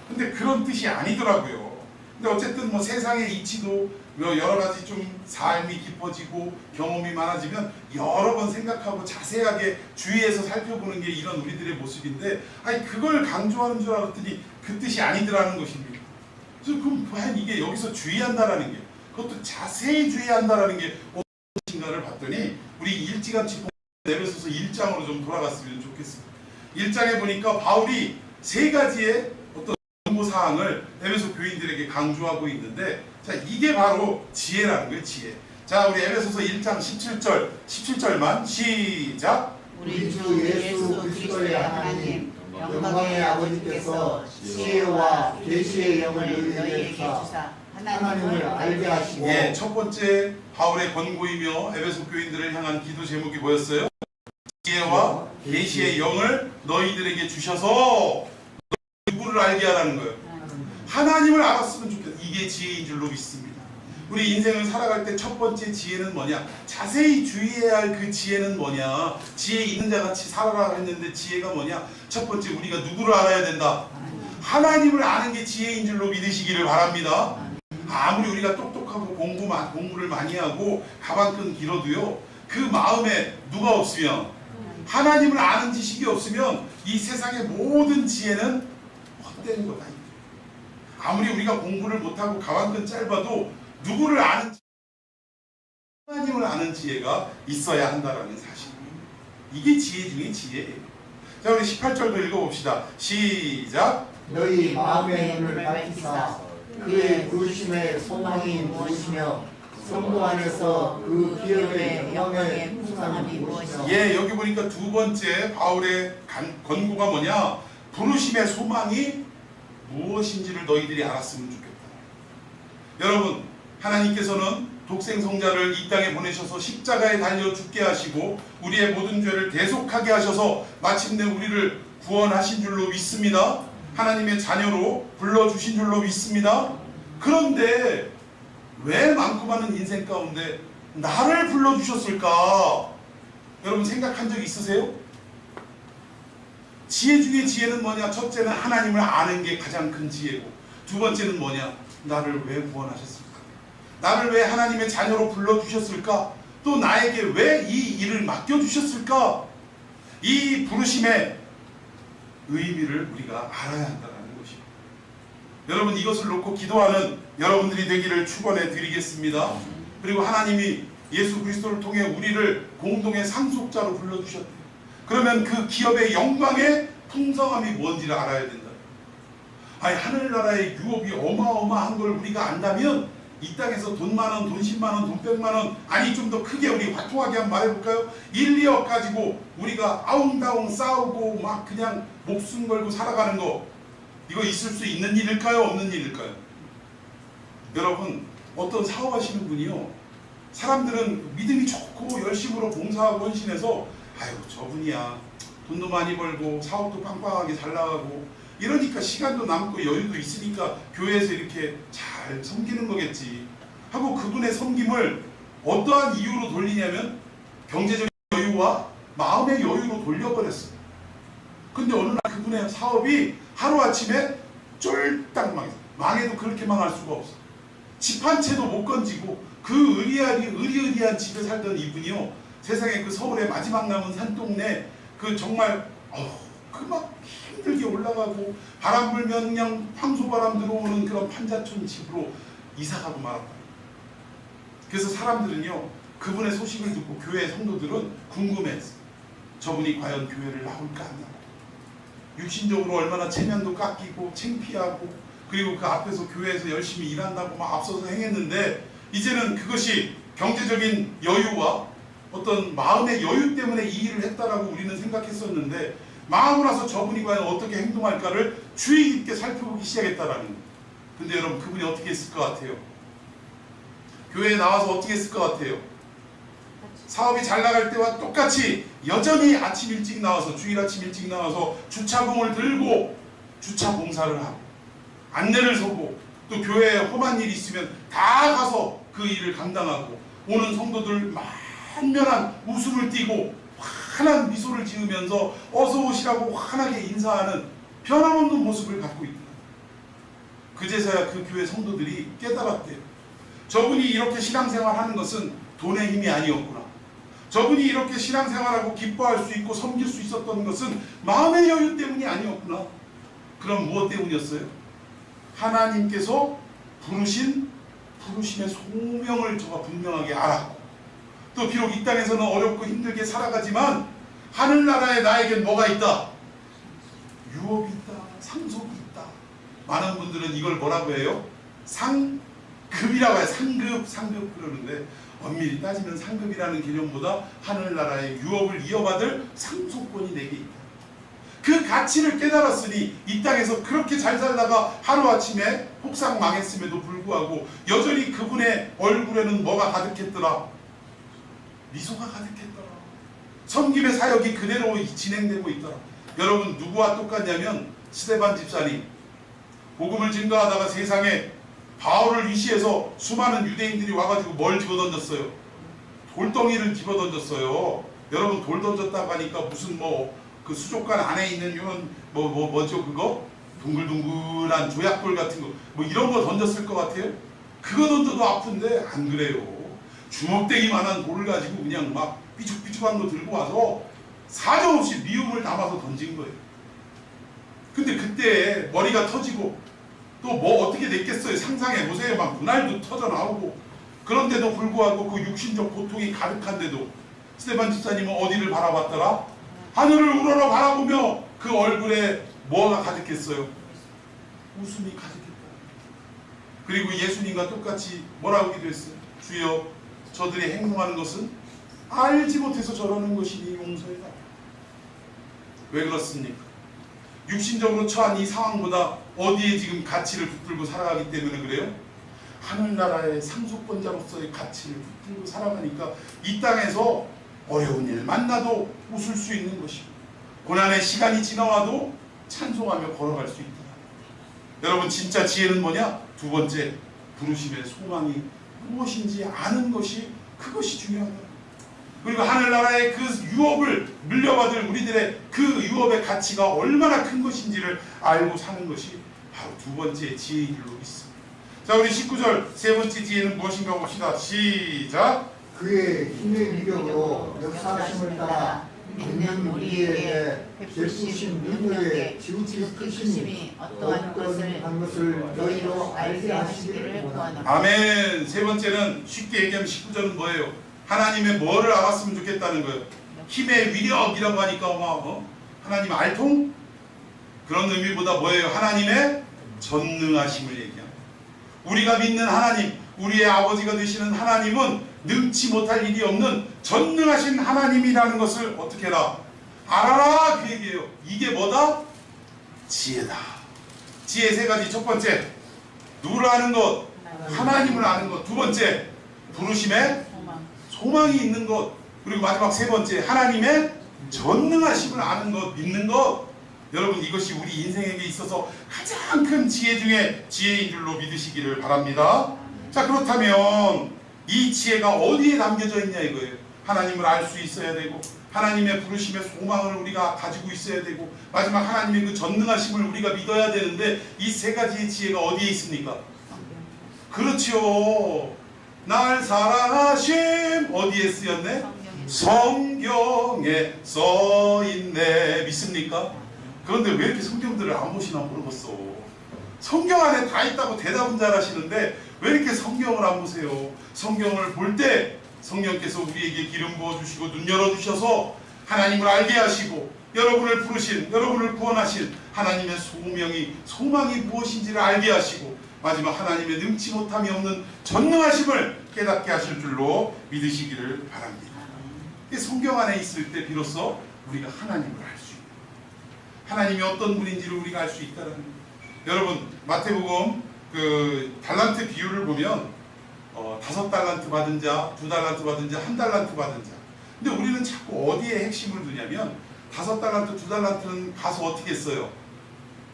근데 그런 뜻이 아니더라고요. 근데 어쨌든 뭐 세상의 이치도 여러 가지 좀 삶이 깊어지고 경험이 많아지면 여러 번 생각하고 자세하게 주의해서 살펴보는 게 이런 우리들의 모습인데 아니 그걸 강조하는 줄 알았더니 그 뜻이 아니더라는 것입니다. 그래서 그럼 과연 이게 여기서 주의한다라는 게 그것도 자세히 주의한다라는 게 무엇인가를 봤더니 우리 일찌감치 에베소서 1장으로 좀 돌아갔으면 좋겠습니다. 1장에 보니까 바울이 세 가지의 어떤 사항을 에베소 교인들에게 강조하고 있는데 자 이게 바로 지혜라는 거예요. 지혜. 자 우리 에베소서 1장 17절만 시작. 우리 주 예수 그리스도의 하나님 영광의 아버지께서 지혜와 계시의 영을 너희에게 주사 하나님을 알게 하시고 예, 첫 번째 바울의 권고이며 에베소 교인들을 향한 기도 제목이 뭐였어요? 지혜와 계시의 영을 너희들에게 주셔서 누구를 알게 하라는 거예요. 하나님을 알았으면 좋겠다. 이게 지혜인 줄로 믿습니다. 우리 인생을 살아갈 때 첫 번째 지혜는 뭐냐? 자세히 주의해야 할 그 지혜는 뭐냐? 지혜 있는 자같이 살아라 했는데 지혜가 뭐냐? 첫 번째 우리가 누구를 알아야 된다? 하나님을 아는 게 지혜인 줄로 믿으시기를 바랍니다. 아무리 우리가 똑똑하고 공부를 많이 하고 가방끈 길어도요 그 마음에 누가 없으면 하나님을 아는 지식이 없으면 이 세상의 모든 지혜는 헛되는 거다. 아무리 우리가 공부를 못하고 가방끈 짧아도 누구를 아는 하나님을 아는 지혜가 있어야 한다는 사실입니다. 이게 지혜 중에 지혜예요. 자 우리 18절도 읽어봅시다. 시작. 너희 마음의 눈을 밝히사 그의 부르심의 소망이 무엇이며 성도 안에서 그 기업의 영광의 풍성함이 무엇이며 예, 여기 보니까 두 번째 바울의 권고가 뭐냐? 부르심의 소망이 무엇인지를 너희들이 알았으면 좋겠다. 여러분 하나님께서는 독생성자를 이 땅에 보내셔서 십자가에 달려 죽게 하시고 우리의 모든 죄를 대속하게 하셔서 마침내 우리를 구원하신 줄로 믿습니다. 하나님의 자녀로 불러주신 줄로 믿습니다. 그런데 왜 많고 많은 인생 가운데 나를 불러주셨을까? 여러분 생각한 적 있으세요? 지혜 중에 지혜는 뭐냐? 첫째는 하나님을 아는 게 가장 큰 지혜고, 두 번째는 뭐냐? 나를 왜 구원하셨을까? 나를 왜 하나님의 자녀로 불러주셨을까? 또 나에게 왜 이 일을 맡겨주셨을까? 이 부르심의 의미를 우리가 알아야 한다는 것입니다. 여러분 이것을 놓고 기도하는 여러분들이 되기를 축원해 드리겠습니다. 그리고 하나님이 예수 그리스도를 통해 우리를 공동의 상속자로 불러주셨대요. 그러면 그 기업의 영광의 풍성함이 뭔지를 알아야 된다. 아니 하늘나라의 유업이 어마어마한 걸 우리가 안다면 이 땅에서 돈 많은, 돈 10만 원, 돈 100만 원, 아니 좀 더 크게 우리 화통하게 한번 말해볼까요? 1, 2억 가지고 우리가 아웅다웅 싸우고 막 그냥 목숨 걸고 살아가는 거, 이거 있을 수 있는 일일까요? 없는 일일까요? 여러분 어떤 사업하시는 분이요, 사람들은 믿음이 좋고 열심으로 봉사하고 헌신해서 아유 저분이야 돈도 많이 벌고 사업도 빵빵하게 잘 나가고 이러니까 시간도 남고 여유도 있으니까 교회에서 이렇게 잘 섬기는 거겠지 하고 그분의 섬김을 어떠한 이유로 돌리냐면 경제적인 여유와 마음의 여유로 돌려버렸어요. 근데 어느 날 그분의 사업이 하루아침에 쫄딱 망했어요. 망해도 그렇게 망할 수가 없어. 집 한 채도 못 건지고 그 의리의리한 집에 살던 이분이요, 세상에 그 서울의 마지막 남은 산동네 그 정말 그 막 힘들게 올라가고 바람 불면 그냥 황소바람 들어오는 그런 판자촌 집으로 이사가고 말았다. 그래서 사람들은요 그분의 소식을 듣고 교회 성도들은 궁금해했어요. 저분이 과연 교회를 나올까 안 나올까. 육신적으로 얼마나 체면도 깎이고 창피하고 그리고 그 앞에서 교회에서 열심히 일한다고 막 앞서서 행했는데 이제는 그것이 경제적인 여유와 어떤 마음의 여유 때문에 이 일을 했다라고 우리는 생각했었는데 마음을 와서 저분이 과연 어떻게 행동할까를 주의 깊게 살펴보기 시작했다라는 거예요. 근데 여러분 그분이 어떻게 했을 것 같아요? 교회에 나와서 어떻게 했을 것 같아요? 사업이 잘 나갈 때와 똑같이 여전히 아침 일찍 나와서 주일 아침 일찍 나와서 주차공을 들고 주차 봉사를 하고 안내를 서고 또 교회에 험한 일이 있으면 다 가서 그 일을 감당하고 오는 성도들 만면한 웃음을 띠고 환한 미소를 지으면서 어서 오시라고 환하게 인사하는 변함없는 모습을 갖고 있다. 그제서야 그 교회 성도들이 깨달았대요. 저분이 이렇게 신앙생활하는 것은 돈의 힘이 아니었구나. 저분이 이렇게 신앙생활하고 기뻐할 수 있고 섬길 수 있었던 것은 마음의 여유 때문이 아니었구나. 그럼 무엇 때문이었어요? 하나님께서 부르심의 소명을 저가 분명하게 알았고 또 비록 이 땅에서는 어렵고 힘들게 살아가지만 하늘나라에 나에겐 뭐가 있다? 유업이 있다. 상속이 있다. 많은 분들은 이걸 뭐라고 해요? 상급이라고 해요. 상급 그러는데 엄밀히 따지면 상급이라는 개념보다 하늘나라의 유업을 이어받을 상속권이 내게 있다. 그 가치를 깨달았으니 이 땅에서 그렇게 잘 살다가 하루아침에 폭삭 망했음에도 불구하고 여전히 그분의 얼굴에는 뭐가 가득했더라? 미소가 가득했더라. 섬김의 사역이 그대로 진행되고 있더라. 여러분 누구와 똑같냐면 스데반 집사님 복음을 증거하다가 세상에 바울을 위시해서 수많은 유대인들이 와가지고 뭘 집어던졌어요? 돌덩이를 집어던졌어요. 여러분 돌 던졌다고 하니까 무슨 그 수족관 안에 있는 이런 뭐죠 그거? 둥글둥글한 조약돌 같은 거 이런 거 던졌을 것 같아요? 그거 던져도 아픈데 안 그래요. 주먹대기만한 돌을 가지고 그냥 막 삐죽삐죽한 거 들고 와서 사정없이 미움을 담아서 던진 거예요. 근데 그때 머리가 터지고 또 어떻게 됐겠어요? 상상해 보세요. 막 눈알도 터져 나오고 그런데도 불구하고 그 육신적 고통이 가득한데도 스데반 집사님은 어디를 바라봤더라? 하늘을 우러러 바라보며 그 얼굴에 뭐가 가득했어요? 웃음이 가득했다. 그리고 예수님과 똑같이 뭐라고 기도했어요? 주여 저들이 행동하는 것은 알지 못해서 저러는 것이니 용서해라. 왜 그렇습니까? 육신적으로 처한 이 상황보다 어디에 지금 가치를 붙들고 살아가기 때문에 그래요? 하늘나라의 상속권자로서의 가치를 붙들고 살아가니까 이 땅에서 어려운 일 만나도 웃을 수 있는 것이고 고난의 시간이 지나와도 찬송하며 걸어갈 수 있다. 여러분 진짜 지혜는 뭐냐? 두 번째, 부르심의 소망이 무엇인지 아는 것이 그것이 중요하다. 그리고 하늘나라의 그 유업을 물려받을 우리들의 그 유업의 가치가 얼마나 큰 것인지를 알고 사는 것이 바로 두 번째 지혜의 길로 있습니다. 자, 우리 19절 세 번째 지혜는 무엇인가 봅시다. 시작. 그의 힘의 위력으로 역사하심을 따라 믿는 우리에게 베푸신 능력의 지극히 크심이 어떠한 것을 너희로 알게 하시기를 구하노라. 아멘. 세 번째는 쉽게 얘기하면 19절은 뭐예요? 하나님의 뭐를 알았으면 좋겠다는 거예요. 힘의 위력이라고 하니까 하나님 알통? 그런 의미보다 뭐예요? 하나님의 전능하심을 얘기합니다. 우리가 믿는 하나님, 우리의 아버지가 되시는 하나님은 능치 못할 일이 없는 전능하신 하나님이라는 것을 어떻게 해라? 알아라! 그 얘기예요. 이게 뭐다? 지혜다. 지혜 세 가지. 첫 번째, 누구를 아는 것? 하나님을 아는 것. 두 번째, 부르심에 소망이 있는 것. 그리고 마지막 세 번째, 하나님의 전능하심을 아는 것, 믿는 것. 여러분 이것이 우리 인생에게 있어서 가장 큰 지혜 중에 지혜인 줄로 믿으시기를 바랍니다. 자, 그렇다면 이 지혜가 어디에 담겨져 있냐 이거예요. 하나님을 알 수 있어야 되고 하나님의 부르심의 소망을 우리가 가지고 있어야 되고 마지막 하나님의 그 전능하심을 우리가 믿어야 되는데 이 세 가지의 지혜가 어디에 있습니까? 그렇죠. 날 사랑하심 어디에 쓰였네? 성경에 써있네. 믿습니까? 그런데 왜 이렇게 성경들을 안 보시나 모르겠어. 성경 안에 다 있다고 대답은 잘하시는데 왜 이렇게 성경을 안 보세요? 성경을 볼 때 성령께서 우리에게 기름 부어주시고 눈 열어주셔서 하나님을 알게 하시고 여러분을 부르신, 여러분을 구원하신 하나님의 소망이 무엇인지를 알게 하시고 마지막 하나님의 능치 못함이 없는 전능하심을 깨닫게 하실 줄로 믿으시기를 바랍니다. 성경 안에 있을 때 비로소 우리가 하나님을 알 수 있다. 하나님이 어떤 분인지를 우리가 알 수 있다는 거예요. 여러분 마태복음 그 달란트 비율을 보면 5달란트 받은 자, 2달란트 받은 자, 1달란트 받은 자. 근데 우리는 자꾸 어디에 핵심을 두냐면 5달란트, 2달란트는 가서 어떻게 했어요?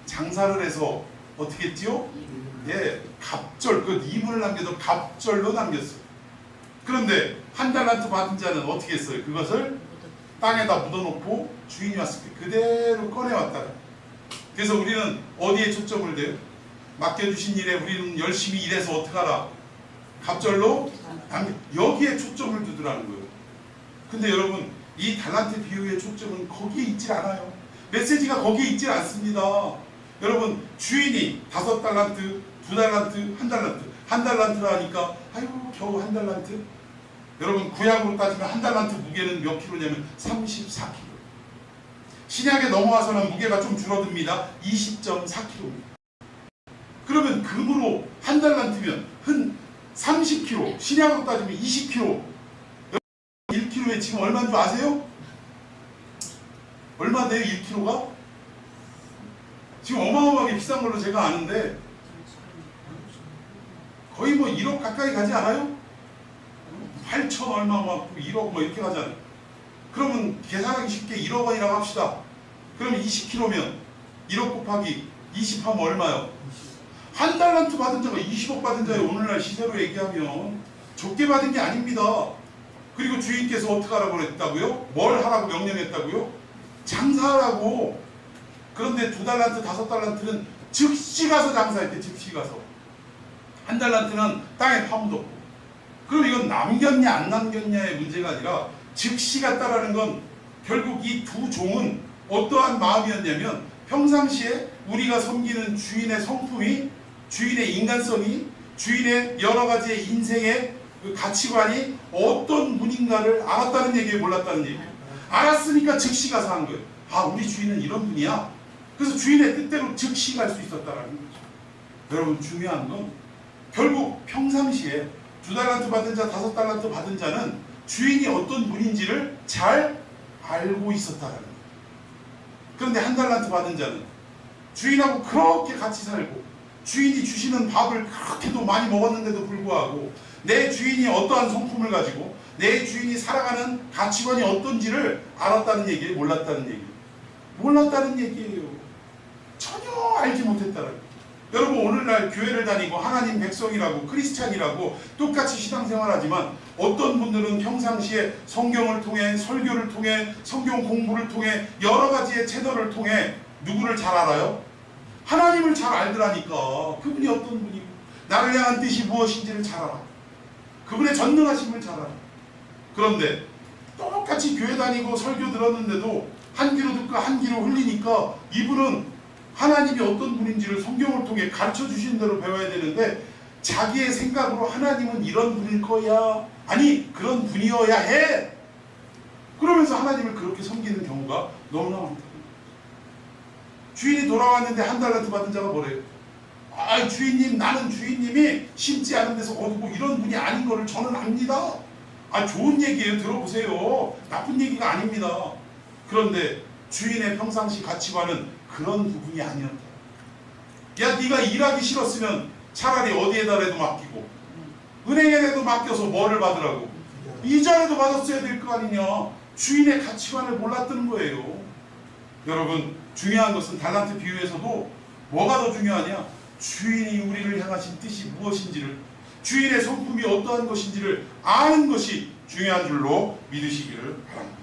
장사를 해서 어떻게 했지요? 예, 갑절, 그 이문을 남겨도 갑절로 남겼어요. 그런데 1달란트 받은 자는 어떻게 했어요? 그것을 땅에다 묻어놓고 주인이 왔을 때 그대로 꺼내왔다. 그래서 우리는 어디에 초점을 둬요? 맡겨주신 일에 우리는 열심히 일해서 어떻게 하라? 갑절로 여기에 초점을 두더라는 거예요. 근데 여러분 이 달란트 비유의 초점은 거기에 있질 않아요. 메시지가 거기에 있질 않습니다. 여러분 주인이 5달란트, 2달란트, 1달란트 1달란트라 하니까 아유 겨우 1달란트. 여러분 구약으로 따지면 1달란트 무게는 몇 킬로냐면 34킬로. 신약에 넘어와서는 무게가 좀 줄어듭니다. 20.4킬로입니다. 그러면 금으로 1달란트면 한 30kg, 신약으로 따지면 20kg. 1kg에 지금 얼마인 줄 아세요? 얼마 돼요 1kg가? 지금 어마어마하게 비싼 걸로 제가 아는데 거의 뭐 1억 가까이 가지 않아요? 8천 얼마 막 1억 뭐 이렇게 가잖아요. 그러면 계산하기 쉽게 1억 원이라고 합시다. 그러면 20kg면 1억 곱하기 20 하면 얼마요? 1달란트 받은 자가 20억 받은 자의 오늘날 시세로 얘기하면 적게 받은 게 아닙니다. 그리고 주인께서 어떻게 하라고 그랬다고요? 뭘 하라고 명령했다고요? 장사하라고. 그런데 2달란트, 5달란트는 즉시 가서 장사했대. 즉시 가서. 1달란트는 땅에 파묻었고. 그럼 이건 남겼냐 안 남겼냐의 문제가 아니라 즉시 갔다라는 건 결국 이 두 종은 어떠한 마음이었냐면 평상시에 우리가 섬기는 주인의 성품이, 주인의 인간성이, 주인의 여러 가지의 인생의 그 가치관이 어떤 분인가를 알았다는 얘기예요, 몰랐다는 얘기예요? 알았으니까 즉시 가서 한 거예요. 아, 우리 주인은 이런 분이야. 그래서 주인의 뜻대로 즉시 갈 수 있었다는 거죠. 여러분 중요한 건 결국 평상시에 2달란트 받은 자, 5달란트 받은 자는 주인이 어떤 분인지를 잘 알고 있었다는 거예요. 그런데 1달란트 받은 자는 주인하고 그렇게 같이 살고 주인이 주시는 밥을 그렇게도 많이 먹었는데도 불구하고 내 주인이 어떠한 성품을 가지고 내 주인이 살아가는 가치관이 어떤지를 알았다는 얘기예요? 몰랐다는 얘기예요? 몰랐다는 얘기예요. 전혀 알지 못했다는 거예요. 여러분 오늘날 교회를 다니고 하나님 백성이라고 크리스찬이라고 똑같이 신앙생활하지만 어떤 분들은 평상시에 성경을 통해 설교를 통해 성경 공부를 통해 여러 가지의 채널을 통해 누구를 잘 알아요? 하나님을 잘 알더라니까. 그분이 어떤 분이고 나를 향한 뜻이 무엇인지를 잘 알아. 그분의 전능하심을 잘 알아. 그런데 똑같이 교회 다니고 설교 들었는데도 한 귀로 듣고 한 귀로 흘리니까 이분은 하나님이 어떤 분인지를 성경을 통해 가르쳐 주신 대로 배워야 되는데 자기의 생각으로 하나님은 이런 분일 거야. 아니 그런 분이어야 해. 그러면서 하나님을 그렇게 섬기는 경우가 너무나 많다. 주인이 돌아왔는데 한 달란트 받은 자가 뭐래요? 아 주인님 나는 주인님이 심지 않은 데서 거두고 이런 분이 아닌 거를 저는 압니다. 아 좋은 얘기예요. 들어보세요. 나쁜 얘기가 아닙니다. 그런데 주인의 평상시 가치관은 그런 부분이 아니었다. 야 네가 일하기 싫었으면 차라리 어디에다라도 맡기고 은행에라도 맡겨서 뭐를 받으라고? 이자라도 받았어야 될 거 아니냐. 주인의 가치관을 몰랐던 거예요. 여러분 중요한 것은 달란트 비유에서도 뭐가 더 중요하냐? 주인이 우리를 향하신 뜻이 무엇인지를 주인의 성품이 어떠한 것인지를 아는 것이 중요한 줄로 믿으시기를 바랍니다.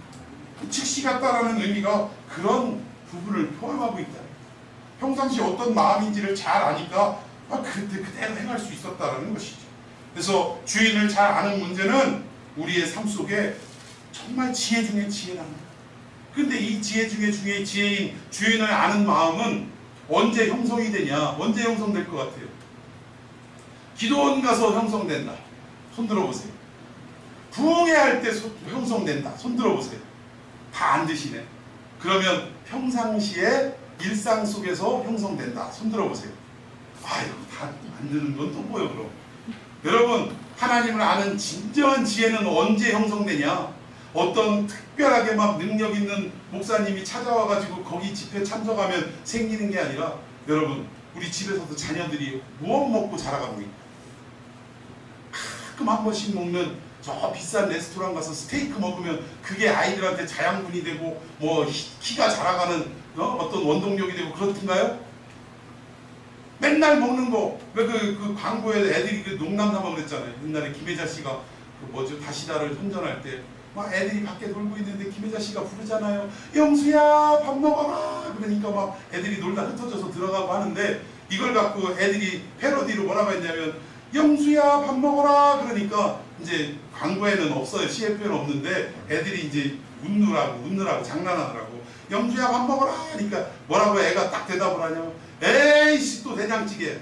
즉시 같다라는 의미가 그런 부분을 포함하고 있다. 평상시 어떤 마음인지를 잘 아니까 그대로 행할 수 있었다라는 것이죠. 그래서 주인을 잘 아는 문제는 우리의 삶 속에 정말 지혜 중에 지혜랍니다. 근데 이 지혜 중에 지혜인 주인을 아는 마음은 언제 형성이 되냐? 언제 형성될 것 같아요? 기도원 가서 형성된다. 손 들어보세요. 부흥회할 때 형성된다. 손 들어보세요. 다 안 드시네. 그러면 평상시에 일상 속에서 형성된다. 손 들어보세요. 아이고 다 안 드는 건 또 뭐예요 그럼? 여러분 하나님을 아는 진정한 지혜는 언제 형성되냐? 어떤 특별하게 막 능력 있는 목사님이 찾아와가지고 거기 집회 참석하면 생기는 게 아니라 여러분 우리 집에서도 자녀들이 무엇 먹고 자라가고 있고 가끔 한 번씩 먹는 저 비싼 레스토랑 가서 스테이크 먹으면 그게 아이들한테 자양분이 되고 뭐 키가 자라가는 어떤 원동력이 되고 그렇던가요? 맨날 먹는 거 왜 그 광고에 애들이 그 농담 삼아 그랬잖아요. 옛날에 김혜자 씨가 그 뭐죠 다시다를 선전할 때 막 애들이 밖에 놀고 있는데 김혜자 씨가 부르잖아요. 영수야 밥 먹어라. 그러니까 막 애들이 놀다 흩어져서 들어가고 하는데 이걸 갖고 애들이 패러디로 뭐라고 했냐면 영수야 밥 먹어라. 그러니까 이제 광고에는 없어요. CF에는 없는데 애들이 이제 웃느라고 장난하더라고. 영수야 밥 먹어라. 그러니까 뭐라고 애가 딱 대답을 하냐면 에이씨 또 된장찌개.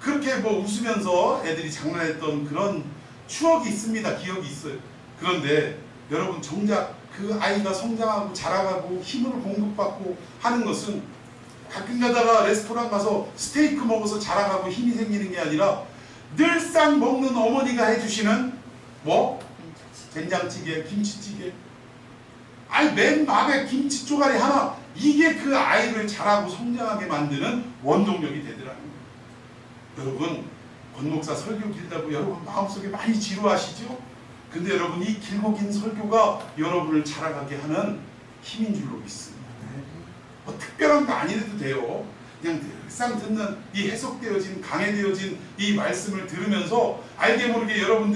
그렇게 뭐 웃으면서 애들이 장난했던 그런 추억이 있습니다. 기억이 있어요. 그런데 여러분 정작 그 아이가 성장하고 자라가고 힘을 공급받고 하는 것은 가끔 가다가 레스토랑 가서 스테이크 먹어서 자라가고 힘이 생기는 게 아니라 늘상 먹는 어머니가 해주시는 뭐? 된장찌개, 김치찌개. 아니 맨 밥에 김치 쪼가리 하나 이게 그 아이를 자라고 성장하게 만드는 원동력이 되더라는 거예요. 여러분 권 목사 설교 길다고 여러분 마음속에 많이 지루하시죠? 근데 여러분 이 길고 긴 설교가 여러분을 자라가게 하는 힘인 줄로 믿습니다. 뭐 특별한 거 아니래도 돼요. 그냥 늘상 듣는 이 해석되어진 강해되어진 이 말씀을 들으면서 알게 모르게 여러분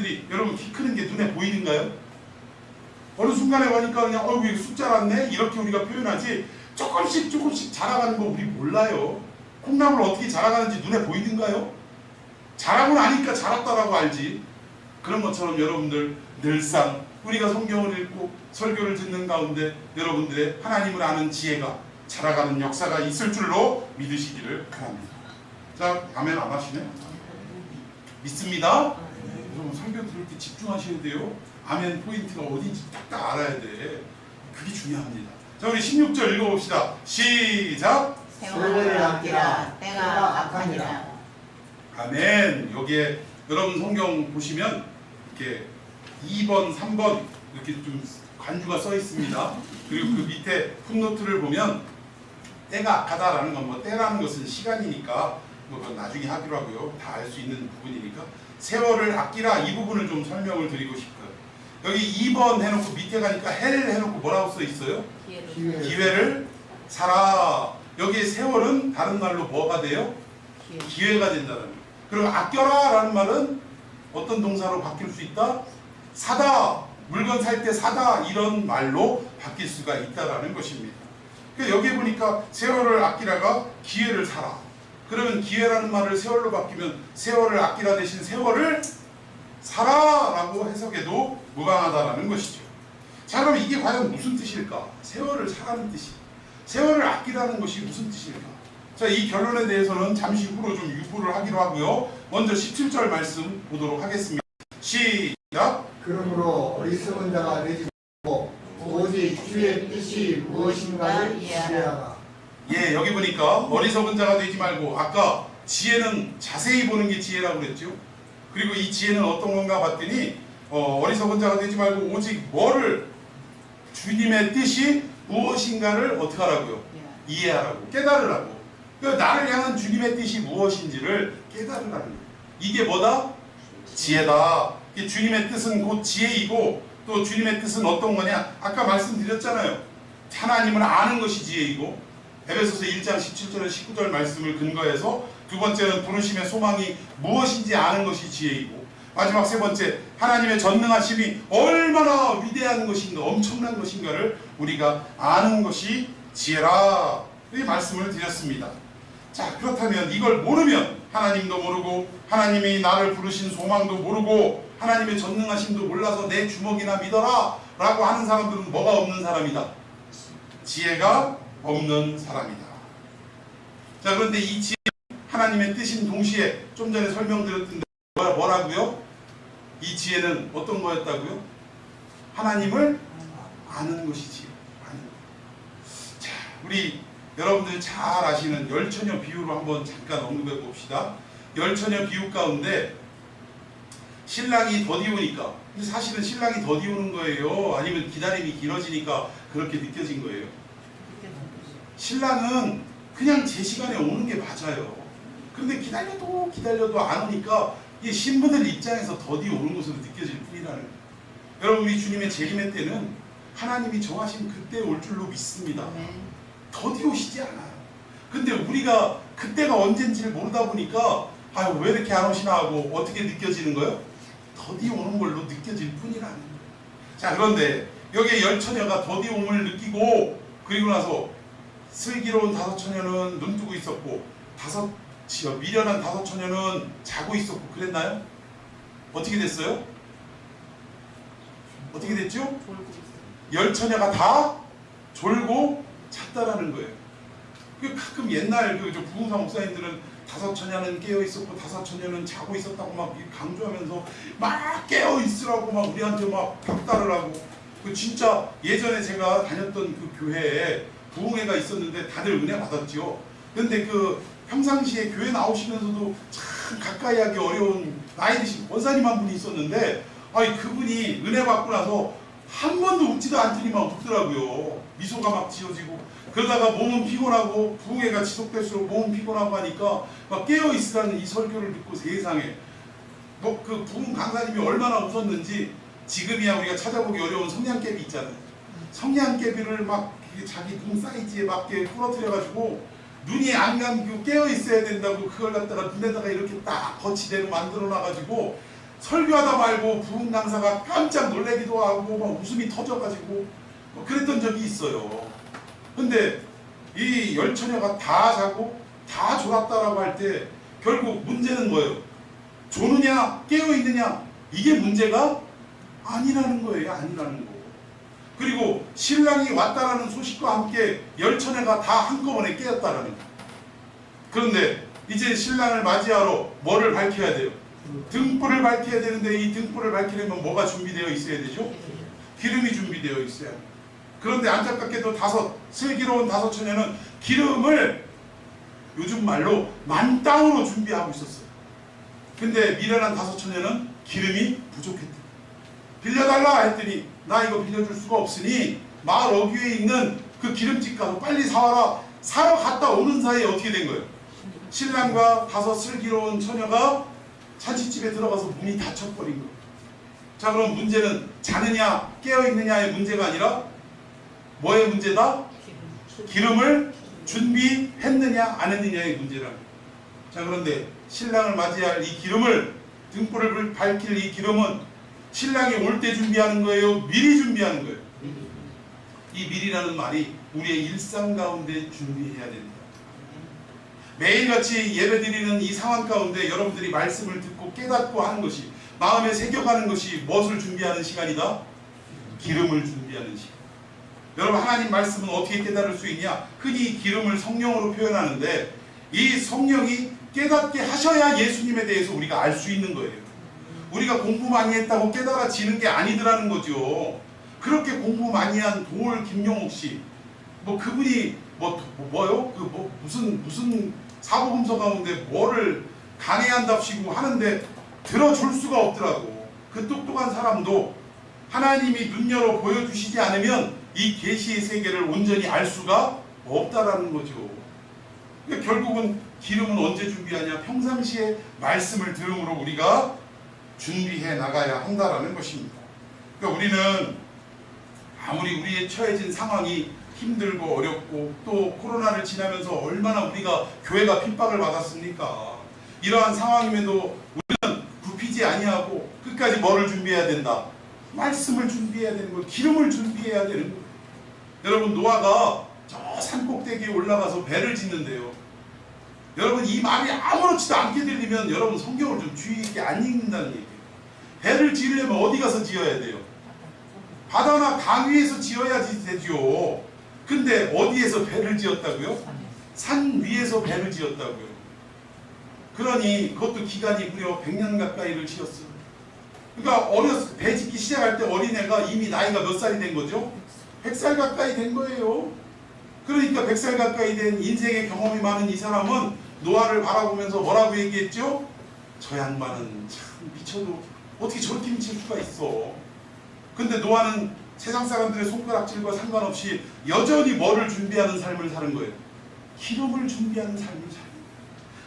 키 크는 게 눈에 보이는가요? 어느 순간에 보니까 그냥 어이구 이거 쑥 자랐네 이렇게 우리가 표현하지 조금씩 자라가는 거 우리 몰라요. 콩나물 어떻게 자라가는지 눈에 보이는가요? 자라고 나니까 자랐다라고 알지. 그런 것처럼 여러분들 늘상 우리가 성경을 읽고 설교를 듣는 가운데 여러분들의 하나님을 아는 지혜가 자라가는 역사가 있을 줄로 믿으시기를 바랍니다. 자, 아멘 안 하시네? 믿습니다. 여러분 설교 들을 때 집중하셔야 돼요. 아멘 포인트가 어딘지 딱딱 알아야 돼. 그게 중요합니다. 자, 우리 16절 읽어봅시다. 시작. 세월을 남기라 때가 악하니라. 아멘. 여기에 여러분 성경 보시면 이렇게 2번, 3번 이렇게 좀 간주가 써 있습니다. 그리고 그 밑에 풋노트를 보면 때가 악하다라는 건 뭐 때라는 것은 시간이니까 뭐 그건 나중에 하기로 하고요. 다 알 수 있는 부분이니까 세월을 아끼라 이 부분을 좀 설명을 드리고 싶어요. 여기 2번 해놓고 밑에 가니까 해를 해놓고 뭐라고 써 있어요? 기회를 사라. 여기에 세월은 다른 말로 뭐가 돼요? 기회가 된다는 거예요. 그리고 아껴라 라는 말은 어떤 동사로 바뀔 수 있다? 사다, 물건 살 때 사다 이런 말로 바뀔 수가 있다라는 것입니다. 그러니까 여기 보니까 세월을 아끼라가 기회를 사라. 그러면 기회라는 말을 세월로 바뀌면 세월을 아끼라 대신 세월을 사라 라고 해석해도 무방하다라는 것이죠. 자, 그럼 이게 과연 무슨 뜻일까? 세월을 사라는 뜻이, 세월을 아끼라는 것이 무슨 뜻일까? 자, 이 결론에 대해서는 잠시 후로 좀 유보를 하기로 하고요. 먼저 17절 말씀 보도록 하겠습니다. 시작. 그러므로 어리석은 자가 되지 말고 오직 주의 뜻이 무엇인가를 이해하라. 예, 여기 보니까 어리석은 자가 되지 말고, 아까 지혜는 자세히 보는 게 지혜라고 그랬죠. 그리고 이 지혜는 어떤 건가 봤더니 어리석은 자가 되지 말고 오직 뭐를, 주님의 뜻이 무엇인가를 어떻게 하라고요? 이해하라고, 깨달으라고. 그러니까 나를 향한 주님의 뜻이 무엇인지를 깨달으라는 거예요. 이게 뭐다? 지혜다. 주님의 뜻은 곧 지혜이고, 또 주님의 뜻은 어떤 거냐? 아까 말씀드렸잖아요. 하나님을 아는 것이 지혜이고, 에베소서 1장 17절에 19절 말씀을 근거해서 두 번째는 부르심의 소망이 무엇인지 아는 것이 지혜이고, 마지막 세 번째, 하나님의 전능하심이 얼마나 위대한 것인가, 엄청난 것인가를 우리가 아는 것이 지혜라. 이 말씀을 드렸습니다. 자, 그렇다면 이걸 모르면 하나님도 모르고 하나님이 나를 부르신 소망도 모르고 하나님의 전능하심도 몰라서 내 주먹이나 믿어라 라고 하는 사람들은 뭐가 없는 사람이다? 지혜가 없는 사람이다. 자, 그런데 이 지혜, 하나님의 뜻인 동시에 좀 전에 설명드렸던데 뭐라고요? 이 지혜는 어떤 거였다고요? 하나님을 아는 것이 지혜. 자, 우리 여러분들이 잘 아시는 열처녀 비유로 한번 잠깐 언급해 봅시다. 열처녀 비유 가운데 신랑이 더디우니까, 사실은 신랑이 더디우는 거예요? 아니면 기다림이 길어지니까 그렇게 느껴진 거예요? 신랑은 그냥 제 시간에 오는 게 맞아요. 그런데 기다려도 안 오니까 이 신부들 입장에서 더디 오는 것으로 느껴질 뿐이라는 거예요. 여러분, 우리 주님의 재림의 때는 하나님이 정하신 그때 올 줄로 믿습니다. 더디 오시지 않아요. 근데 우리가 그때가 언젠지를 모르다 보니까 아유, 왜 이렇게 안 오시나 하고 어떻게 느껴지는 거예요? 더디 오는 걸로 느껴질 뿐이라는 거예요. 자, 그런데 여기에 열처녀가 더디 옴을 느끼고, 그리고 나서 슬기로운 다섯 처녀는 눈뜨고 있었고 미련한 다섯 처녀는 자고 있었고 그랬나요? 어떻게 됐어요? 어떻게 됐죠? 열 처녀가 다 졸고 잤다라는 거예요. 가끔 옛날 부흥사 목사님들은 다섯 처녀는 깨어 있었고 다섯 처녀는 자고 있었다고 막 강조하면서 막 깨어 있으라고 막 우리한테 막 박달을 하고, 진짜 예전에 제가 다녔던 그 교회에 부흥회가 있었는데 다들 은혜 받았죠. 그런데 평상시에 교회 나오시면서도 참 가까이 하기 어려운 나이 드신 원사님 한 분이 있었는데, 그분이 은혜 받고 나서 한 번도 웃지도 않더니만 웃더라고요. 미소가 막 지어지고, 그러다가 몸은 피곤하고, 부흥회가 지속될수록 몸은 피곤하고 하니까 막 깨어있으라는 이 설교를 듣고 세상에 그 부흥 강사님이 얼마나 웃었는지, 지금이야 우리가 찾아보기 어려운 성냥개비 있잖아요. 성냥개비를 막 자기 눈 사이즈에 맞게 부러뜨려가지고 눈이 안 감기고 깨어있어야 된다고 그걸 갖다가 눈에다가 이렇게 딱 거치대로 만들어놔가지고 설교하다 말고 부흥 강사가 깜짝 놀래기도 하고 막 웃음이 터져가지고 그랬던 적이 있어요. 근데 이 열처녀가 다 자고 다 졸았다라고 할 때 결국 문제는 뭐예요? 조느냐 깨어있느냐, 이게 문제가 아니라는 거예요. 아니라는 거. 그리고 신랑이 왔다라는 소식과 함께 열처녀가 다 한꺼번에 깨었다라는 거. 그런데 이제 신랑을 맞이하러 뭐를 밝혀야 돼요? 등불을 밝혀야 되는데, 이 등불을 밝히려면 뭐가 준비되어 있어야 되죠? 기름이 준비되어 있어야 돼요. 그런데 안타깝게도 슬기로운 다섯 처녀는 기름을 요즘 말로 만땅으로 준비하고 있었어요. 근데 미련한 다섯 처녀는 기름이 부족했대요. 빌려달라 했더니 나 이거 빌려줄 수가 없으니 마을 어귀에 있는 그 기름집 가서 빨리 사와라. 사러 갔다 오는 사이에 어떻게 된 거예요? 신랑과 5 슬기로운 처녀가 잔치집에 들어가서 문이 닫혀버린 거예요. 자, 그럼 문제는 자느냐 깨어있느냐의 문제가 아니라 뭐의 문제다? 기름을 준비했느냐 안 했느냐의 문제라. 자, 그런데 신랑을 맞이할 이 기름을, 등불을 밝힐 이 기름은 신랑이 올 때 준비하는 거예요? 미리 준비하는 거예요? 이 미리라는 말이 우리의 일상 가운데 준비해야 된다. 매일같이 예배드리는 이 상황 가운데 여러분들이 말씀을 듣고 깨닫고 하는 것이, 마음에 새겨가는 것이 무엇을 준비하는 시간이다? 기름을 준비하는 시간. 여러분, 하나님 말씀은 어떻게 깨달을 수 있냐? 흔히 기름을 성령으로 표현하는데, 이 성령이 깨닫게 하셔야 예수님에 대해서 우리가 알 수 있는 거예요. 우리가 공부 많이 했다고 깨달아지는 게 아니더라는 거죠. 그렇게 공부 많이 한 도올 김용옥 씨, 그분이 무슨 사복음서 가운데 뭐를 강해한답시고 하는데 들어줄 수가 없더라고. 그 똑똑한 사람도 하나님이 눈 열어 보여주시지 않으면 이 계시의 세계를 온전히 알 수가 없다라는 거죠. 그러니까 결국은 기름은 언제 준비하냐? 평상시에 말씀을 들음으로 우리가 준비해 나가야 한다라는 것입니다. 그러니까 우리는 아무리 우리의 처해진 상황이 힘들고 어렵고 또 코로나를 지나면서 얼마나 우리가 교회가 핍박을 받았습니까? 이러한 상황임에도 우리는 굽히지 아니하고 끝까지 뭐를 준비해야 된다? 말씀을 준비해야 되는 거예요. 기름을 준비해야 되는 거예요. 여러분, 노아가 저 산꼭대기에 올라가서 배를 짓는데요. 여러분, 이 말이 아무렇지도 않게 들리면 여러분 성경을 좀 주의 있게 안 읽는다는 얘기예요. 배를 지으려면 어디 가서 지어야 돼요? 바다나 강 위에서 지어야지 되죠. 근데 어디에서 배를 지었다고요? 산 위에서 배를 지었다고요. 그러니 그것도 기간이 무려 100년 가까이를 지었어요. 그러니까 배 짓기 시작할 때 어린애가 이미 나이가 몇 살이 된 거죠? 100살 가까이 된 거예요. 그러니까 100살 가까이 된 인생의 경험이 많은 이 사람은 노아를 바라보면서 뭐라고 얘기했죠? 저 양반은 참 미쳐도 어떻게 저렇게 미칠 수가 있어. 근데 노아는 세상 사람들의 손가락질과 상관없이 여전히 뭐를 준비하는 삶을 사는 거예요? 기름을 준비하는 삶을 사는 거예요.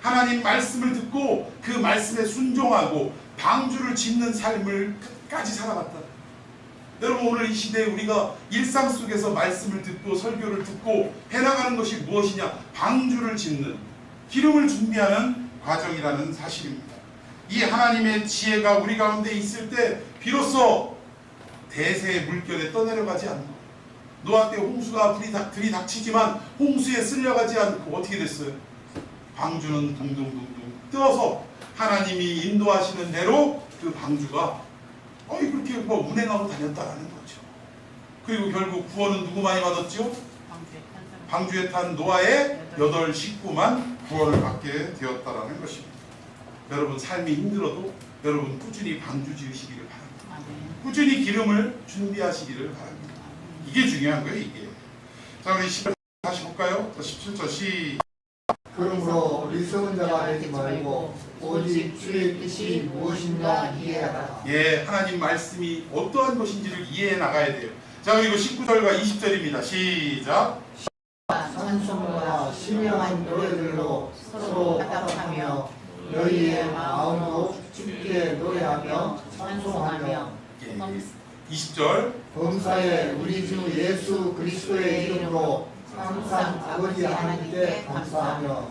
하나님 말씀을 듣고 그 말씀에 순종하고 방주를 짓는 삶을 끝까지 살아갔다. 여러분, 오늘 이 시대에 우리가 일상 속에서 말씀을 듣고 설교를 듣고 해나가는 것이 무엇이냐? 방주를 짓는, 기름을 준비하는 과정이라는 사실입니다. 이 하나님의 지혜가 우리 가운데 있을 때 비로소 대세의 물결에 떠내려가지 않고, 노아 때 홍수가 들이닥치지만 홍수에 쓸려가지 않고 어떻게 됐어요? 방주는 둥둥둥둥 떠서 하나님이 인도하시는 대로 그 방주가 그렇게 운행하고 다녔다라는 거죠. 그리고 결국 구원은 누구 많이 받았죠? 방주에 탄 노아의 8 식구만 구원을 받게 되었다라는 것입니다. 여러분, 삶이 힘들어도 여러분 꾸준히 방주 지으시기를 바랍니다. 꾸준히 기름을 준비하시기를 바랍니다. 이게 중요한 거예요, 이게. 자, 우리 17절 다시 볼까요? 17절 시작. 그러므로 어리석은 자가 되지 말고 오직 주의 뜻이 무엇인가 이해하라. 예, 하나님 말씀이 어떠한 것인지를 이해해 나가야 돼요. 자, 그리고 19절과 20절입니다. 시작. 찬송과 신령한 노래들로 서로 화답하며 너희의 마음으로 주께 노래하며 찬송하며. 예, 20절. 범사에 우리 주 예수 그리스도의 이름으로 항상 아버지 하나님께 감사하며.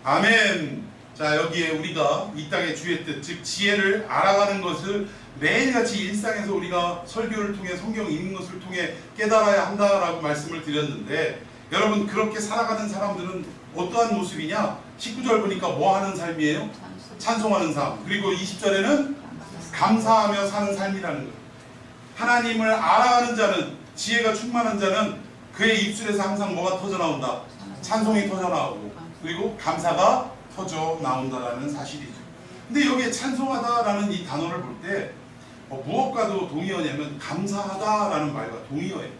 아멘. 자, 여기에 우리가 이 땅의 주의 뜻, 즉 지혜를 알아가는 것을 매일같이 일상에서 우리가 설교를 통해 성경 읽는 것을 통해 깨달아야 한다라고 말씀을 드렸는데, 여러분, 그렇게 살아가는 사람들은 어떠한 모습이냐? 19절 보니까 뭐 하는 삶이에요? 찬송하는 삶. 그리고 20절에는 감사하며 사는 삶이라는 거예요. 하나님을 알아가는 자는, 지혜가 충만한 자는 그의 입술에서 항상 뭐가 터져 나온다? 찬송이 터져 나오고, 그리고 감사가 터져 나온다라는 사실이죠. 근데 여기에 찬송하다라는 이 단어를 볼 때 무엇과도 동의어냐면 감사하다라는 말과 동의어예요.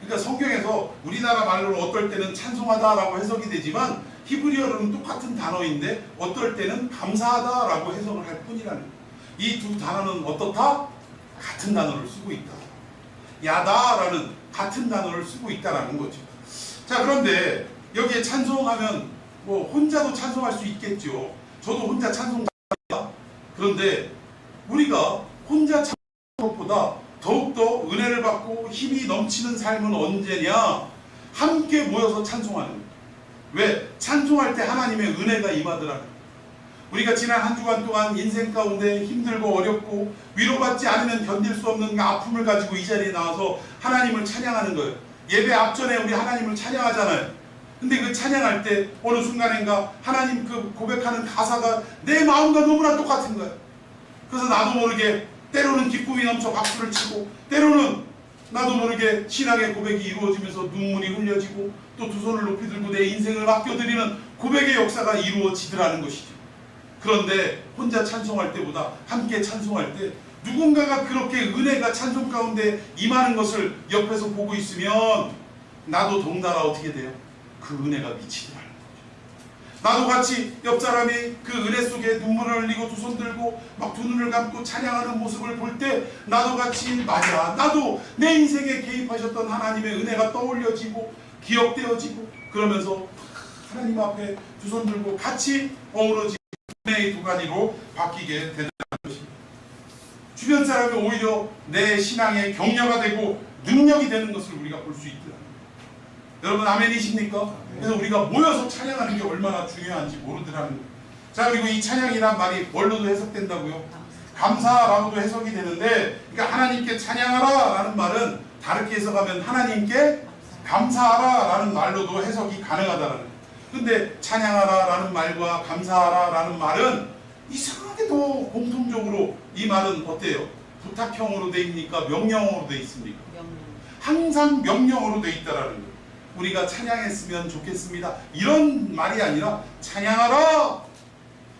그러니까 성경에서 우리나라 말로는 어떨 때는 찬송하다라고 해석이 되지만 히브리어로는 똑같은 단어인데 어떨 때는 감사하다라고 해석을 할 뿐이라는 거예요. 이 두 단어는 어떻다? 같은 단어를 쓰고 있다. 야다라는 같은 단어를 쓰고 있다라는 거죠. 자, 그런데 여기에 찬송하면 뭐 혼자도 찬송할 수 있겠죠. 저도 혼자 찬송합니다. 그런데 우리가 혼자 찬송하는 것보다 더욱더 은혜를 받고 힘이 넘치는 삶은 언제냐? 함께 모여서 찬송하는 거예요. 왜? 찬송할 때 하나님의 은혜가 임하더라는 거예요. 우리가 지난 한 주간 동안 인생 가운데 힘들고 어렵고 위로받지 않으면 견딜 수 없는 아픔을 가지고 이 자리에 나와서 하나님을 찬양하는 거예요. 예배 앞전에 우리 하나님을 찬양하잖아요. 근데 그 찬양할 때 어느 순간인가 하나님 그 고백하는 가사가 내 마음과 너무나 똑같은 거예요. 그래서 나도 모르게 때로는 기쁨이 넘쳐 박수를 치고, 때로는 나도 모르게 신앙의 고백이 이루어지면서 눈물이 흘려지고, 또 두 손을 높이 들고 내 인생을 맡겨드리는 고백의 역사가 이루어지더라는 것이죠. 그런데 혼자 찬송할 때보다 함께 찬송할 때 누군가가 그렇게 은혜가 찬송 가운데 임하는 것을 옆에서 보고 있으면 나도 덩달아 어떻게 돼요? 그 은혜가 미치더라는 거죠. 나도 같이 옆 사람이 그 은혜 속에 눈물을 흘리고 두 손 들고 막 두 눈을 감고 찬양하는 모습을 볼 때 나도 같이 맞아, 나도 내 인생에 개입하셨던 하나님의 은혜가 떠올려지고 기억되어지고, 그러면서 하나님 앞에 두 손 들고 같이 어우러지고 은혜의 도가니로 바뀌게 되는 것입니다. 주변 사람이 오히려 내 신앙의 격려가 되고 능력이 되는 것을 우리가 볼 수 있더라고요. 여러분 아멘이십니까? 그래서 우리가 모여서 찬양하는 게 얼마나 중요한지 모르더라는 거예요. 자, 그리고 이 찬양이란 말이 뭘로도 해석된다고요? 감사라고도 해석이 되는데, 그러니까 하나님께 찬양하라 라는 말은 다르게 해석하면 하나님께 감사하라 라는 말로도 해석이 가능하다는 거예요. 근데 찬양하라 라는 말과 감사하라 라는 말은 이상하게도 공통적으로 이 말은 어때요? 부탁형으로 돼 있습니까? 명령어로 돼 있습니까? 항상 명령어로 돼 있다라는 거예요. 우리가 찬양했으면 좋겠습니다, 이런 말이 아니라 찬양하라,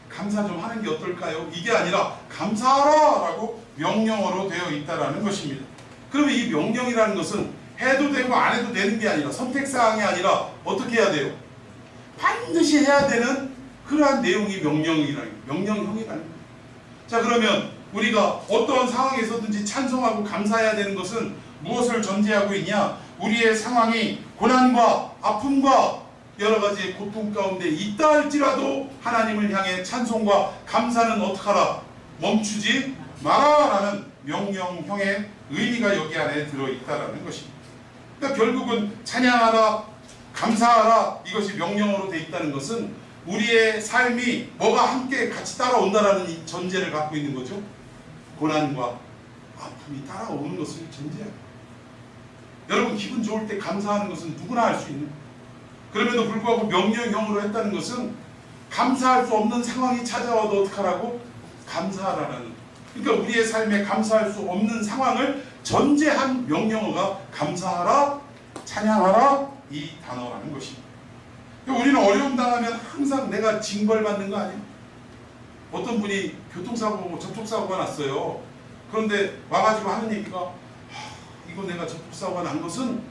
감사 좀 하는 게 어떨까요? 이게 아니라 감사하라 라고 명령어로 되어 있다라는 것입니다. 그러면 이 명령이라는 것은 해도 되고 안 해도 되는 게 아니라, 선택사항이 아니라 어떻게 해야 돼요? 반드시 해야 되는 그러한 내용이 명령형이라는 거예요. 자, 그러면 우리가 어떠한 상황에서든지 찬송하고 감사해야 되는 것은 무엇을 전제하고 있냐? 우리의 상황이 고난과 아픔과 여러 가지의 고통 가운데 있다 할지라도 하나님을 향해 찬송과 감사는 어떡하라? 멈추지 마라라는 명령형의 의미가 여기 안에 들어있다라는 것입니다. 그러니까 결국은 찬양하라, 감사하라, 이것이 명령어로 되어 있다는 것은 우리의 삶이 뭐가 함께 같이 따라온다라는 이 전제를 갖고 있는 거죠. 고난과 아픔이 따라오는 것을 전제합니다. 여러분 기분 좋을 때 감사하는 것은 누구나 할 수 있는, 그럼에도 불구하고 명령형으로 했다는 것은 감사할 수 없는 상황이 찾아와도 어떡하라고? 감사하라는, 그러니까 우리의 삶에 감사할 수 없는 상황을 전제한 명령어가 감사하라, 찬양하라, 이 단어라는 것입니다. 우리는 어려움 당하면 항상 내가 징벌받는 거 아니에요? 어떤 분이 교통사고, 접촉사고가 났어요. 그런데 와가지고 하는 얘기가, 이거 내가 접촉사고가 난 것은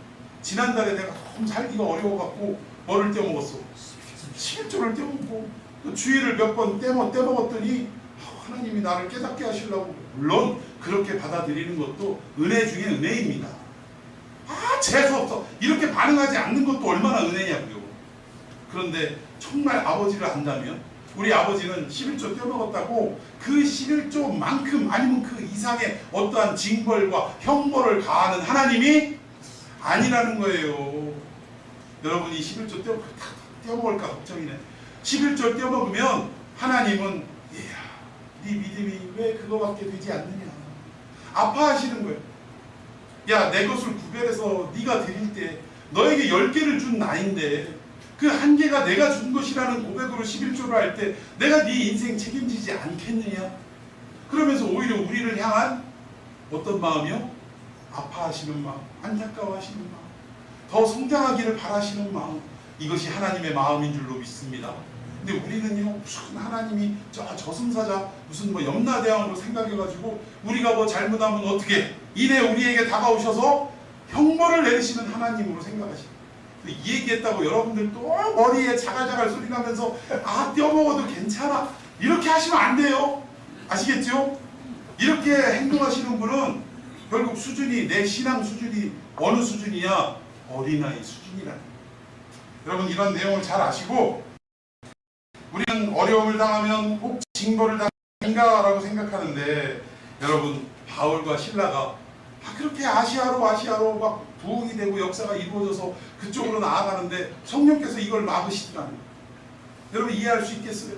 지난달에 내가 너무 살기가 어려워갖고 뭐를 떼어먹었어? 11조를 떼어먹고 또 주의를 몇 번 떼먹었더니 하나님이 나를 깨닫게 하시려고. 물론 그렇게 받아들이는 것도 은혜 중에 은혜입니다. 재수없어, 이렇게 반응하지 않는 것도 얼마나 은혜냐고요. 그런데 정말 아버지를 안다면, 우리 아버지는 11조 떼어먹었다고 그 11조만큼 아니면 그 이상의 어떠한 징벌과 형벌을 가하는 하나님이 아니라는 거예요. 여러분이 11조 떼어먹을까 걱정이네. 11조 떼어먹으면 하나님은 네 믿음이 왜 그거밖에 되지 않느냐, 아파하시는 거예요. 야, 내 것을 구별해서 네가 드릴 때 너에게 10개를 준 나인데 그 한 개가 내가 준 것이라는 고백으로 11조를 할 때 내가 네 인생 책임지지 않겠느냐. 그러면서 오히려 우리를 향한 어떤 마음이요? 아파하시는 마음, 안타까워하시는 마음, 더 성장하기를 바라시는 마음, 이것이 하나님의 마음인 줄로 믿습니다. 근데 우리는요, 무슨 하나님이 저승사자, 무슨 뭐 염라대왕으로 생각해가지고 우리가 뭐 잘못하면 어떻게 이내 우리에게 다가오셔서 형벌을 내리시는 하나님으로 생각하시고, 이 얘기했다고 여러분들 또 머리에 자갈자갈 소리 나면서 떼어먹어도 괜찮아, 이렇게 하시면 안 돼요. 아시겠죠? 이렇게 행동하시는 분은 결국 수준이, 내 신앙 수준이 어느 수준이냐? 어린아이 수준이라는 거예요. 여러분 이런 내용을 잘 아시고 우리는 어려움을 당하면 꼭 징벌을 당한가라고 생각하는데 여러분 바울과 신라가 그렇게 아시아로 막 부흥이 되고 역사가 이루어져서 그쪽으로 나아가는데 성령께서 이걸 막으시더라는 거예요. 여러분 이해할 수 있겠어요?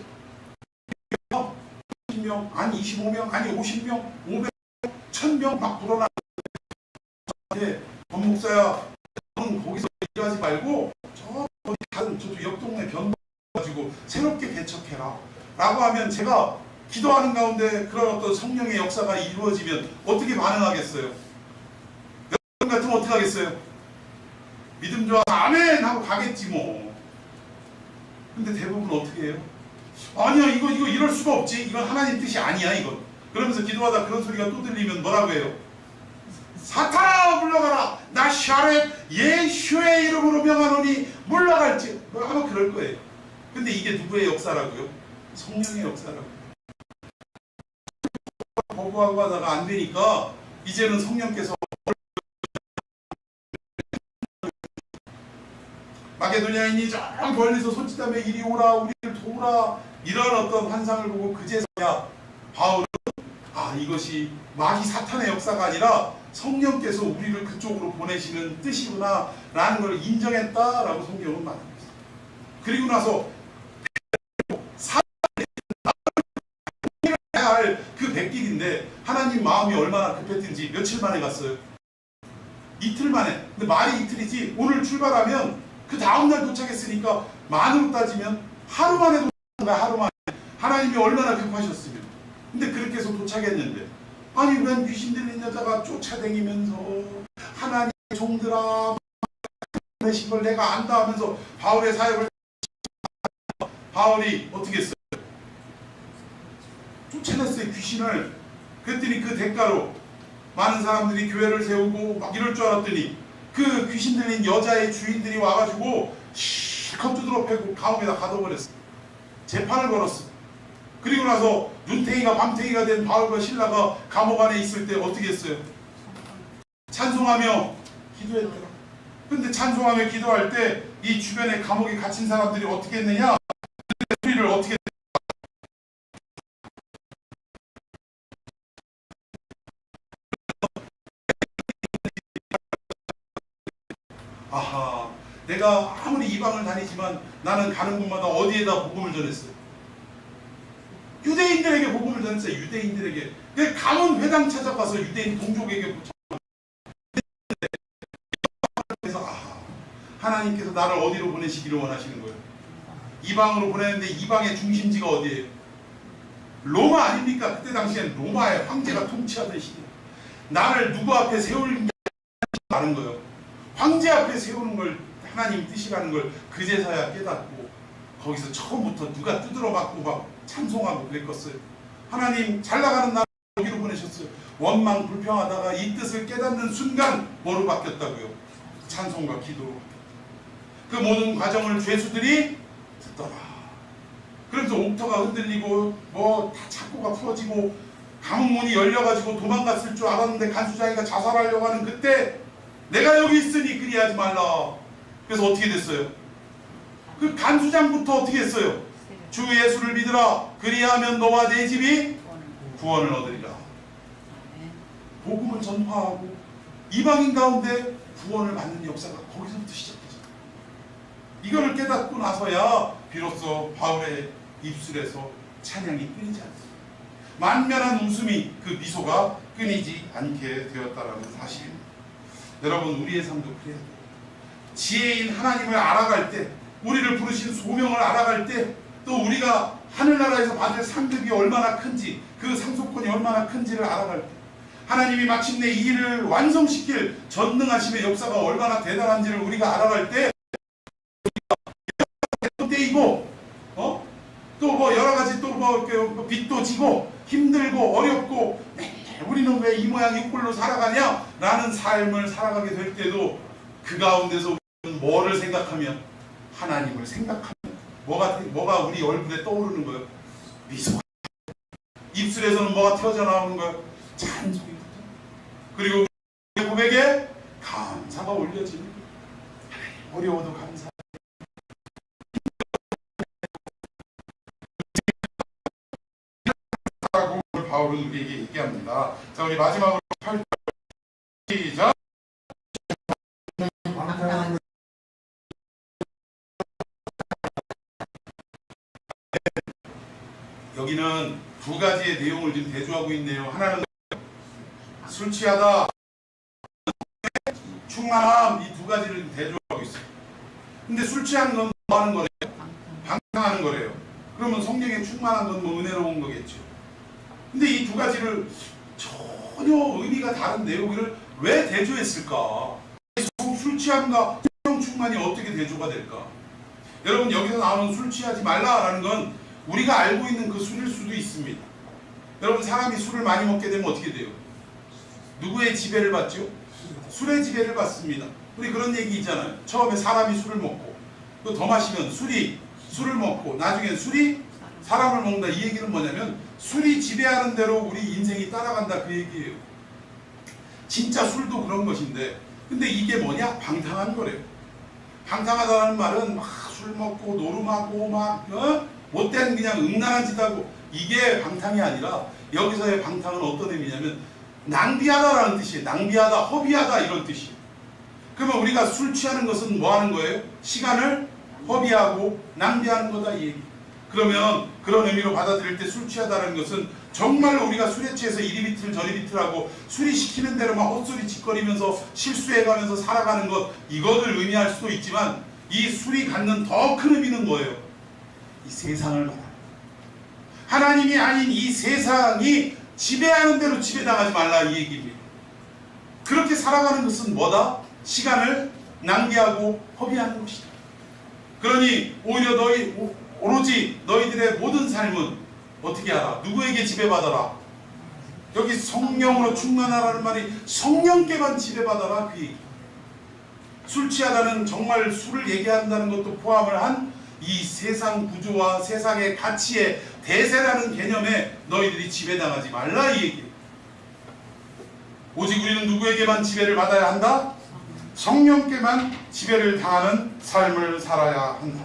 10명, 아니 25명, 아니 50명, 500명, 1000명 막 불어나는데 권 목사야 너는 거기서 일하지 말고 저 다른 저쪽 옆 동네 변 가지고 새롭게 개척해라 라고 하면 제가 기도하는 가운데 그런 어떤 성령의 역사가 이루어지면 어떻게 반응하겠어요? 여러분 같으면 어떻게 하겠어요? 믿음 좋아 아멘 하고 가겠지 뭐. 근데 대부분 어떻게 해요? 아니야 이거 이럴 수가 없지, 이건 하나님 뜻이 아니야 이건. 그러면서 기도하다 그런 소리가 또 들리면 뭐라고 해요? 사탄아 물러가라, 나 샤렛 예수의 이름으로 명하노니 물러갈지, 뭐 아마 그럴 거예요. 근데 이게 누구의 역사라고요? 성령의 역사라고요. 거부하고 하다가 안 되니까 이제는 성령께서 마게도냐인이 저 멀리서 손짓하며 이리 오라 우리를 도우라 이런 어떤 환상을 보고 그제서야 바울은 이것이 마귀 사탄의 역사가 아니라 성령께서 우리를 그쪽으로 보내시는 뜻이구나 라는 걸 인정했다라고 성경은 말합니다. 그리고 나서 그 백길인데 하나님 마음이 얼마나 급했든지 며칠 만에 갔어요? 이틀 만에. 근데 말이 이틀이지 오늘 출발하면 그 다음날 도착했으니까 만으로 따지면 하루 만에 도착한 거야. 하루 만에. 하나님이 얼마나 급하셨으면. 근데 그렇게 해서 도착했는데 아니 웬 귀신 들린 여자가 쫓아다니면서 하나님의 종들아 보내신 걸 내가 안다 하면서 바울의 사역을 바울이 어떻게 했어요? 쫓아냈어요 귀신을. 그랬더니 그 대가로 많은 사람들이 교회를 세우고 막 이럴 줄 알았더니 그 귀신 들린 여자의 주인들이 와가지고 실컷 두드러 패고 감옥에다 가둬버렸어. 재판을 걸었어. 그리고 나서 눈탱이가 밤탱이가 된 바울과 신라가 감옥 안에 있을 때 어떻게 했어요? 찬송하며 기도했더라. 근데 찬송하며 기도할 때 이 주변에 감옥에 갇힌 사람들이 어떻게 했느냐? 소리를 어떻게 아하, 내가 아무리 이방을 다니지만 나는 가는 곳마다 어디에다 복음을 전했어요? 유대인들에게 복음을 전했어요. 유대인들에게. 가문 회당 찾아가서 유대인 동족에게 그래서 하나님께서 나를 어디로 보내시기를 원하시는 거예요? 이방으로 보내는데 이방의 중심지가 어디예요? 로마 아닙니까? 그때 당시엔 로마의 황제가 통치하던 시대예요. 나를 누구 앞에 세울 아는 거예요. 황제 앞에 세우는 걸 하나님 뜻이라는 걸 그제서야 깨닫고 거기서 처음부터 누가 두드러 맞고 막 찬송하고 그랬겠어요. 하나님 잘 나가는 나라 여기로 보내셨어요. 원망 불평하다가 이 뜻을 깨닫는 순간 뭐로 바뀌었다고요? 찬송과 기도로. 그 모든 과정을 죄수들이 듣더라. 그래서 옥터가 흔들리고 뭐 다 착고가 풀어지고 감옥문이 열려가지고 도망갔을 줄 알았는데 간수장이가 자살하려고 하는 그때 내가 여기 있으니 그리하지 말라. 그래서 어떻게 됐어요? 그 간수장부터 어떻게 했어요? 주 예수를 믿으라. 그리하면 너와 내 집이 구원을 얻으리라. 복음을 전파하고 이방인 가운데 구원을 받는 역사가 거기서부터 시작되죠. 이거를 깨닫고 나서야 비로소 바울의 입술에서 찬양이 끊이지 않습니다. 만면한 웃음이 그 미소가 끊이지 않게 되었다라는 사실입니다. 여러분 우리의 삶도 그래야 돼요. 지혜인 하나님을 알아갈 때, 우리를 부르신 소명을 알아갈 때, 또 우리가 하늘나라에서 받을 상급이 얼마나 큰지, 그 상속권이 얼마나 큰지를 알아갈 때, 하나님이 마침내 이 일을 완성시킬 전능하심의 역사가 얼마나 대단한지를 우리가 알아갈 때 때이고 또 뭐 여러가지 또 뭐 빚도 지고 힘들고 어렵고 우리는 왜 이 모양 이 꼴로 살아가냐 라는 삶을 살아가게 될 때도 그 가운데서 우리는 뭐를 생각하면 하나님을 생각하면 뭐가 우리 얼굴에 떠오르는 거예요? 미소가. 입술에서는 뭐가 튀어져 나오는 거예요? 찬송이. 그리고 우리의 고백에 감사가 올려지는 거예요. 어려워도 감사. 바울은 우리에게 얘기합니다. 자, 우리 마지막으로 8절 시작. 방탕한 여기는 두 가지의 내용을 지금 대조하고 있네요. 하나는 술 취하다, 충만함, 이 두 가지를 대조하고 있어요. 근데 술 취한 건 뭐 하는 거래요? 방탕하는 거래요. 그러면 성령에 충만한 건 뭐 은혜로운 거겠죠. 근데 이 두 가지를 전혀 의미가 다른 내용을 왜 대조했을까? 술 취함과 성령 충만이 어떻게 대조가 될까? 여러분, 여기서 나오는 술 취하지 말라라는 건 우리가 알고 있는 그 술일 수도 있습니다. 여러분, 사람이 술을 많이 먹게 되면 어떻게 돼요? 누구의 지배를 받죠? 술의 지배를 받습니다. 우리 그런 얘기 있잖아요. 처음에 사람이 술을 먹고 또 더 마시면 술이 술을 먹고 나중엔 술이 사람을 먹는다. 이 얘기는 뭐냐면 술이 지배하는 대로 우리 인생이 따라간다, 그 얘기예요. 진짜 술도 그런 것인데, 근데 이게 뭐냐? 방탕한 거래요. 방탕하다는 말은 막 술 먹고 노름하고 막 못된 그냥 음란한 짓 하고, 이게 방탕이 아니라 여기서의 방탕은 어떤 의미냐면 낭비하다라는 뜻이에요. 낭비하다, 허비하다, 이런 뜻이에요. 그러면 우리가 술 취하는 것은 뭐 하는 거예요? 시간을 허비하고 낭비하는 거다, 이 얘기. 그러면 그런 의미로 받아들일 때 술 취하다는 것은 정말로 우리가 술에 취해서 이리 비틀 저리 비틀하고 술이 시키는 대로 막 헛소리 짓거리면서 실수해가면서 살아가는 것, 이것을 의미할 수도 있지만, 이 술이 갖는 더 큰 의미는 뭐예요? 이 세상을 말합니다. 하나님이 아닌 이 세상이 지배하는 대로 지배당하지 말라, 이 얘기입니다. 그렇게 살아가는 것은 뭐다? 시간을 낭비하고 허비하는 것이다. 그러니 오히려 오로지 너희들의 모든 삶은 어떻게 하라? 누구에게 지배받아라? 여기 성령으로 충만하라는 말이 성령께만 지배받아라, 그 얘기. 술 취하다는 정말 술을 얘기한다는 것도 포함을 한 이 세상 구조와 세상의 가치의 대세라는 개념에 너희들이 지배당하지 말라, 이 얘기예요. 오직 우리는 누구에게만 지배를 받아야 한다? 성령께만 지배를 당하는 삶을 살아야 한다.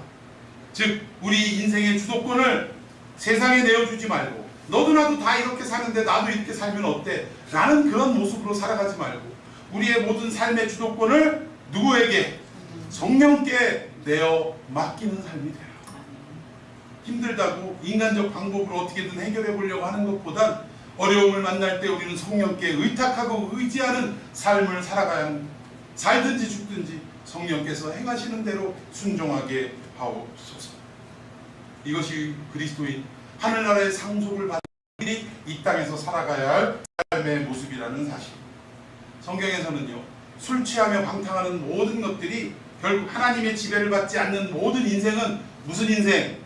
즉 우리 인생의 주도권을 세상에 내어주지 말고, 너도 나도 다 이렇게 사는데 나도 이렇게 살면 어때? 라는 그런 모습으로 살아가지 말고, 우리의 모든 삶의 주도권을 누구에게? 성령께 내어 맡기는 삶이 되라. 힘들다고 인간적 방법으로 어떻게든 해결해 보려고 하는 것보단 어려움을 만날 때 우리는 성령께 의탁하고 의지하는 삶을 살아가야 합니다. 살든지 죽든지 성령께서 행하시는 대로 순종하게 하옵소서. 이것이 그리스도인 하늘나라의 상속을 받은 우리 이 땅에서 살아가야 할 삶의 모습이라는 사실. 성경에서는요, 술 취하며 방탕하는 모든 것들이 결국 하나님의 지배를 받지 않는 모든 인생은 무슨 인생?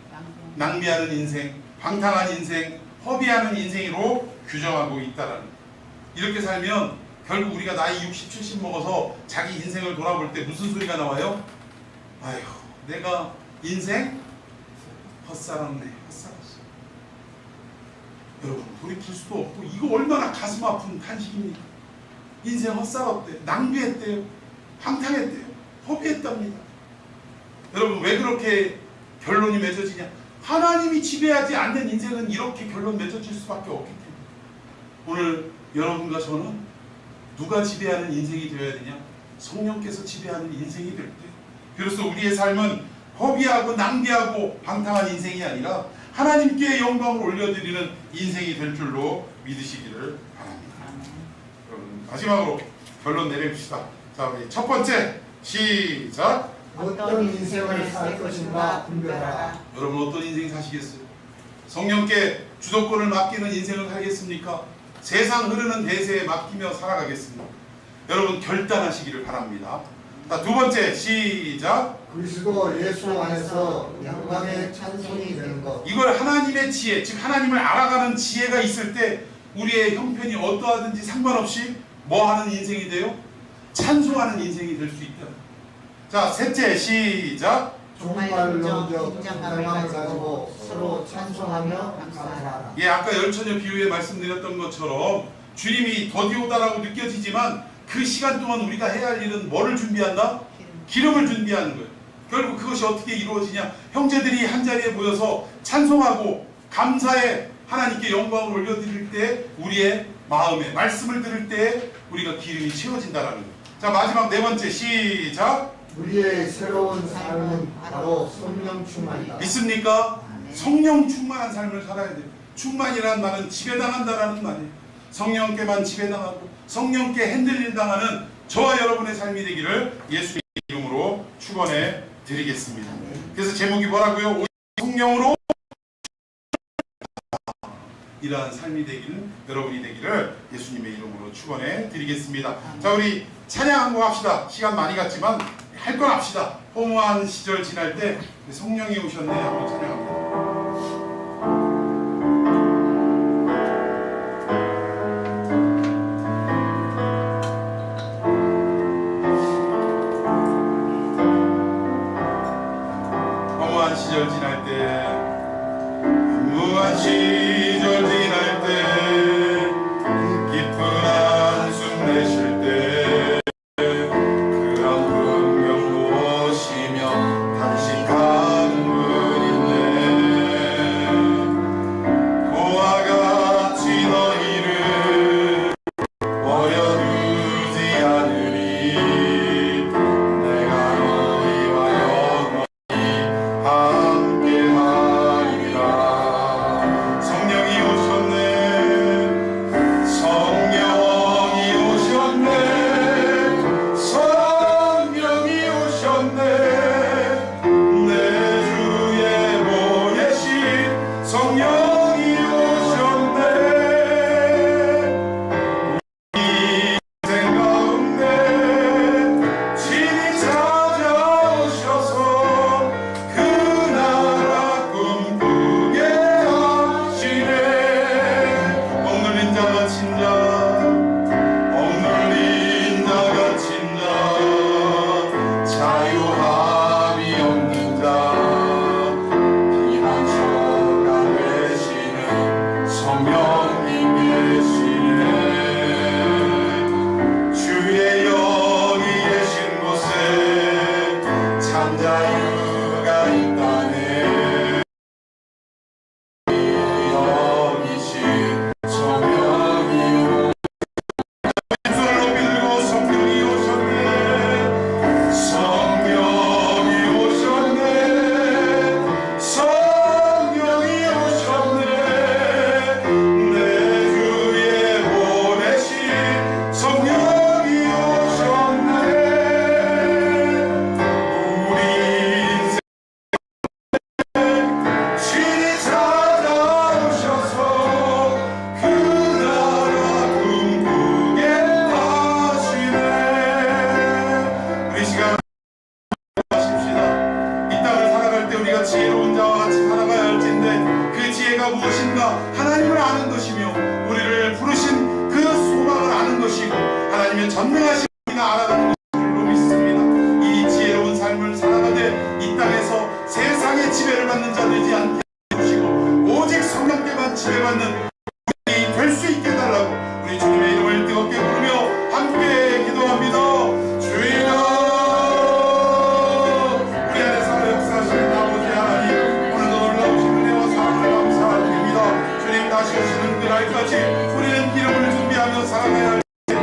낭비하는 인생, 방탕한 인생, 허비하는 인생으로 규정하고 있다라는 거예요. 이렇게 살면 결국 우리가 나이 60, 70 먹어서 자기 인생을 돌아볼 때 무슨 소리가 나와요? 아휴, 내가 인생 헛살았네, 헛살았어. 여러분, 돌이킬 수도 없고, 이거 얼마나 가슴 아픈 탄식입니까? 인생 헛살았대, 낭비했대요, 방탕했대요, 허비했답니다. 여러분, 왜 그렇게 결론이 맺어지냐? 하나님이 지배하지 않는 인생은 이렇게 결론 맺어질 수밖에 없기 때문에. 오늘 여러분과 저는 누가 지배하는 인생이 되어야 되냐? 성령께서 지배하는 인생이 될 때, 비로소 우리의 삶은 허비하고 낭비하고 방탕한 인생이 아니라 하나님께 영광을 올려드리는 인생이 될 줄로 믿으시기를 바랍니다. 여러분, 마지막으로 결론 내려봅시다. 자, 우리 첫 번째 시작. 어떤 인생을 살 것인가 분별하라. 여러분, 어떤 인생 사시겠어요? 성령께 주도권을 맡기는 인생을 살겠습니까? 세상 흐르는 대세에 맡기며 살아가겠습니다. 여러분, 결단하시기를 바랍니다. 자, 두 번째 시작. 그리스도 예수 안에서 영광의 찬송이 되는 것. 이걸 하나님의 지혜, 즉 하나님을 알아가는 지혜가 있을 때 우리의 형편이 어떠하든지 상관없이 뭐 하는 인생이 돼요? 찬송하는 인생이 될 수 있다. 자, 셋째 시작. 좋은 말로 긴장감을 가지고 서로 찬송하며 감사하라. 예, 아까 열처녀 비유에 말씀드렸던 것처럼 주님이 더디오다라고 느껴지지만 그 시간 동안 우리가 해야 할 일은 뭐를 준비한다? 기름을 준비하는 거예요. 결국 그것이 어떻게 이루어지냐? 형제들이 한자리에 모여서 찬송하고 감사의 하나님께 영광을 올려드릴 때 우리의 마음에 말씀을 들을 때 우리가 기름이 채워진다라는 거예요. 자, 마지막 네 번째 시작. 우리의 새로운 삶은 바로 성령 충만이다. 믿습니까? 성령 충만한 삶을 살아야 돼요. 충만이라는 말은 지배당한다라는 말이에요. 성령께만 지배당하고 성령께 핸들링 당하는 저와 여러분의 삶이 되기를 예수의 이름으로 축원해 드리겠습니다. 그래서 제목이 뭐라고요? 성령으로 이러한 삶이 되기는 여러분이 되기를 예수님의 이름으로 축원해 드리겠습니다. 자, 우리 찬양 한 곡 합시다. 시간 많이 갔지만 할 건 합시다. 허무한 시절 지날 때 성령이 오셨네 한번 찬양합니다. 허무한 시절 지날 때, 허무한 시절 지날 때, 깊은 한숨 내쉴 때, 그런 분명 보시며 단식하는 분인데, 그와 같이 너희를 버려두지 않으리. 내가 너희와 영원히 함께하리라. 성령이 오셨네. 성령이 오셨네. 성령이 오셨네. 내 주에 보내신 성령이 오셨네. 우리 인생 가운데 친히 찾아오셔서 그 나라 꿈꾸게 하시네. 억눌린 자가 친자, 억눌린 자가 친자, 자유함이 없는 자, 피난처가 되시는 성령님 계시네. 주의 영이 계신 곳에 참 자유가 있다네. 영이신 성령이 손을 높이 들고 성령이 오셨네. 성령이 오셨네. 성령이 오셨네. 내 주에 보내신 성령이 오셨네. 우리 인생 친히 찾아오셔서 그 나라 꿈꾸게 하시네. 우리 시간 하십시다. 이 땅을 살아갈 때 우리가 지혜로운 자와 같이 살아가야 할텐데 그 지혜가 무엇인가? 하나님을 아는 것이며 우리를 부르신 그 소망을 아는 것이고 하나님의 전능하신 우리가 알아가는 것으로 믿습니다. 이 지혜로운 삶을 살아가되 이 땅에서 세상의 지배를 받는 자 되지 않게 해주시고 오직 성령께만 지배받는 우리 될 수 있게 해달라고 우리 주님의 이름을 뜨겁게 부르며 함께 기도합니다. 주여, 우리 안에 살아 역사하시는 아버지 하나님, 오늘도 놀라우신 은혜와 사랑을 감사드립니다. 주님 다시 오시는 그날까지 우리는 기름을 준비하며 살아가야 할 그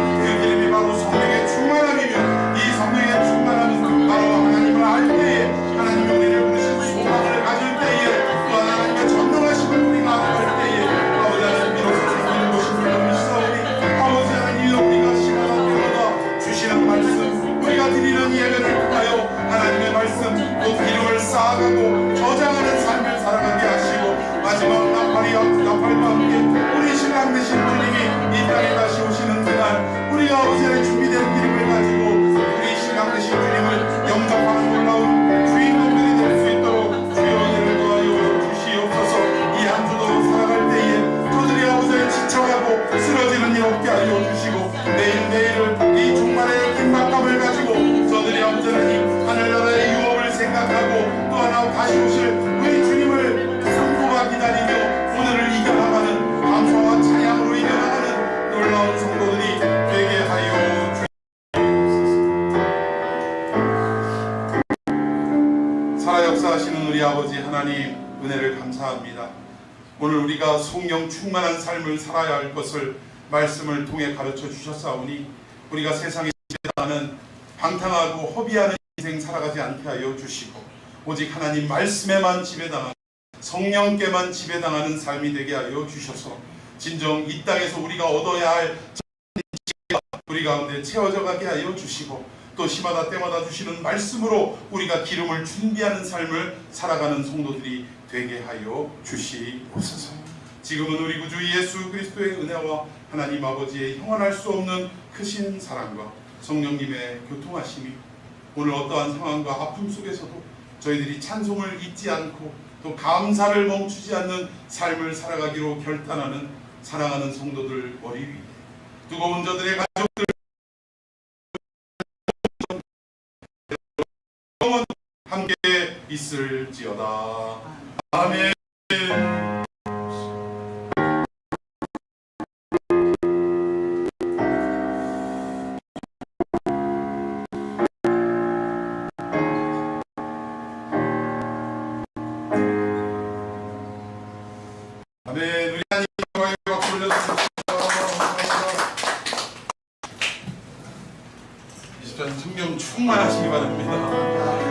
기름이 바로 성령의 충만함이며 이 성령의 충만함은 바로 하나님을 알 때에 하나님이 우리를 부르신 소망을 가질 때에 또한 하나님의 전능하심을 우리가 알아갈 때에 아버지 하나님 비로소 생명을 보신 줄로 믿사오니 아버지 하나님 우리가 시간과 때마다 주시는 말씀 우리가 드리는 예배를 통하여 하나님의 말씀 또 기름을 쌓아가고 저장하는 삶을 살아가게 하시고 마지막 나팔과 함께 우리 신랑 되신 주님이 이 땅에 다시 오시는 그날 우리가 아버지 하나님 준비된 기름을 가지고 우리 신랑 되신 주님을 영접하는 놀라운 주인공들이 될 수 있도록 주여 은혜를 도와여 주시옵소서. 이 한 주도 살아갈 때에 저들이 아버지 하나님 지쳐가고 쓰러지는 일 없게 하여 주시고 내일을 이 종말의 긴박감을 가지고 저들이 아버지 하나님 하늘나라의 유업을 생각하고 또 하나 다시 오실 우리 주님을 성도가 기다리며 오늘을 이겨나가는 감사와 찬양으로 이겨나가는 놀라운 성도들이 되게 하여 주시옵소서. 살아 역사하시는 우리 아버지 하나님 은혜를 감사합니다. 오늘 우리가 성령 충만한 삶을 살아야 할 것을 말씀을 통해 가르쳐 주셨사오니 우리가 세상에 지배당하는 방탕하고 허비하는 인생 살아가지 않게 하여 주시고 오직 하나님 말씀에만 지배당하는 성령께만 지배당하는 삶이 되게 하여 주셔서 진정 이 땅에서 우리가 얻어야 할 지혜가 우리 가운데 채워져 가게 하여 주시고 또 시마다 때마다 주시는 말씀으로 우리가 기름을 준비하는 삶을 살아가는 성도들이 되게 하여 주시옵소서. 지금은 우리 구주 예수 그리스도의 은혜와 하나님 아버지의 형언할 수 없는 크신 사랑과 성령님의 교통하심이 오늘 어떠한 상황과 아픔 속에서도 저희들이 찬송을 잊지 않고 또 감사를 멈추지 않는 삶을 살아가기로 결단하는 사랑하는 성도들 머리 위에 뜨거운 저들의 가족들 영원 함께 있을지어다. 아멘. 아멘. 우리 하나님께 박수 올려주십시오. 이 시간 성령 충만하시기 바랍니다.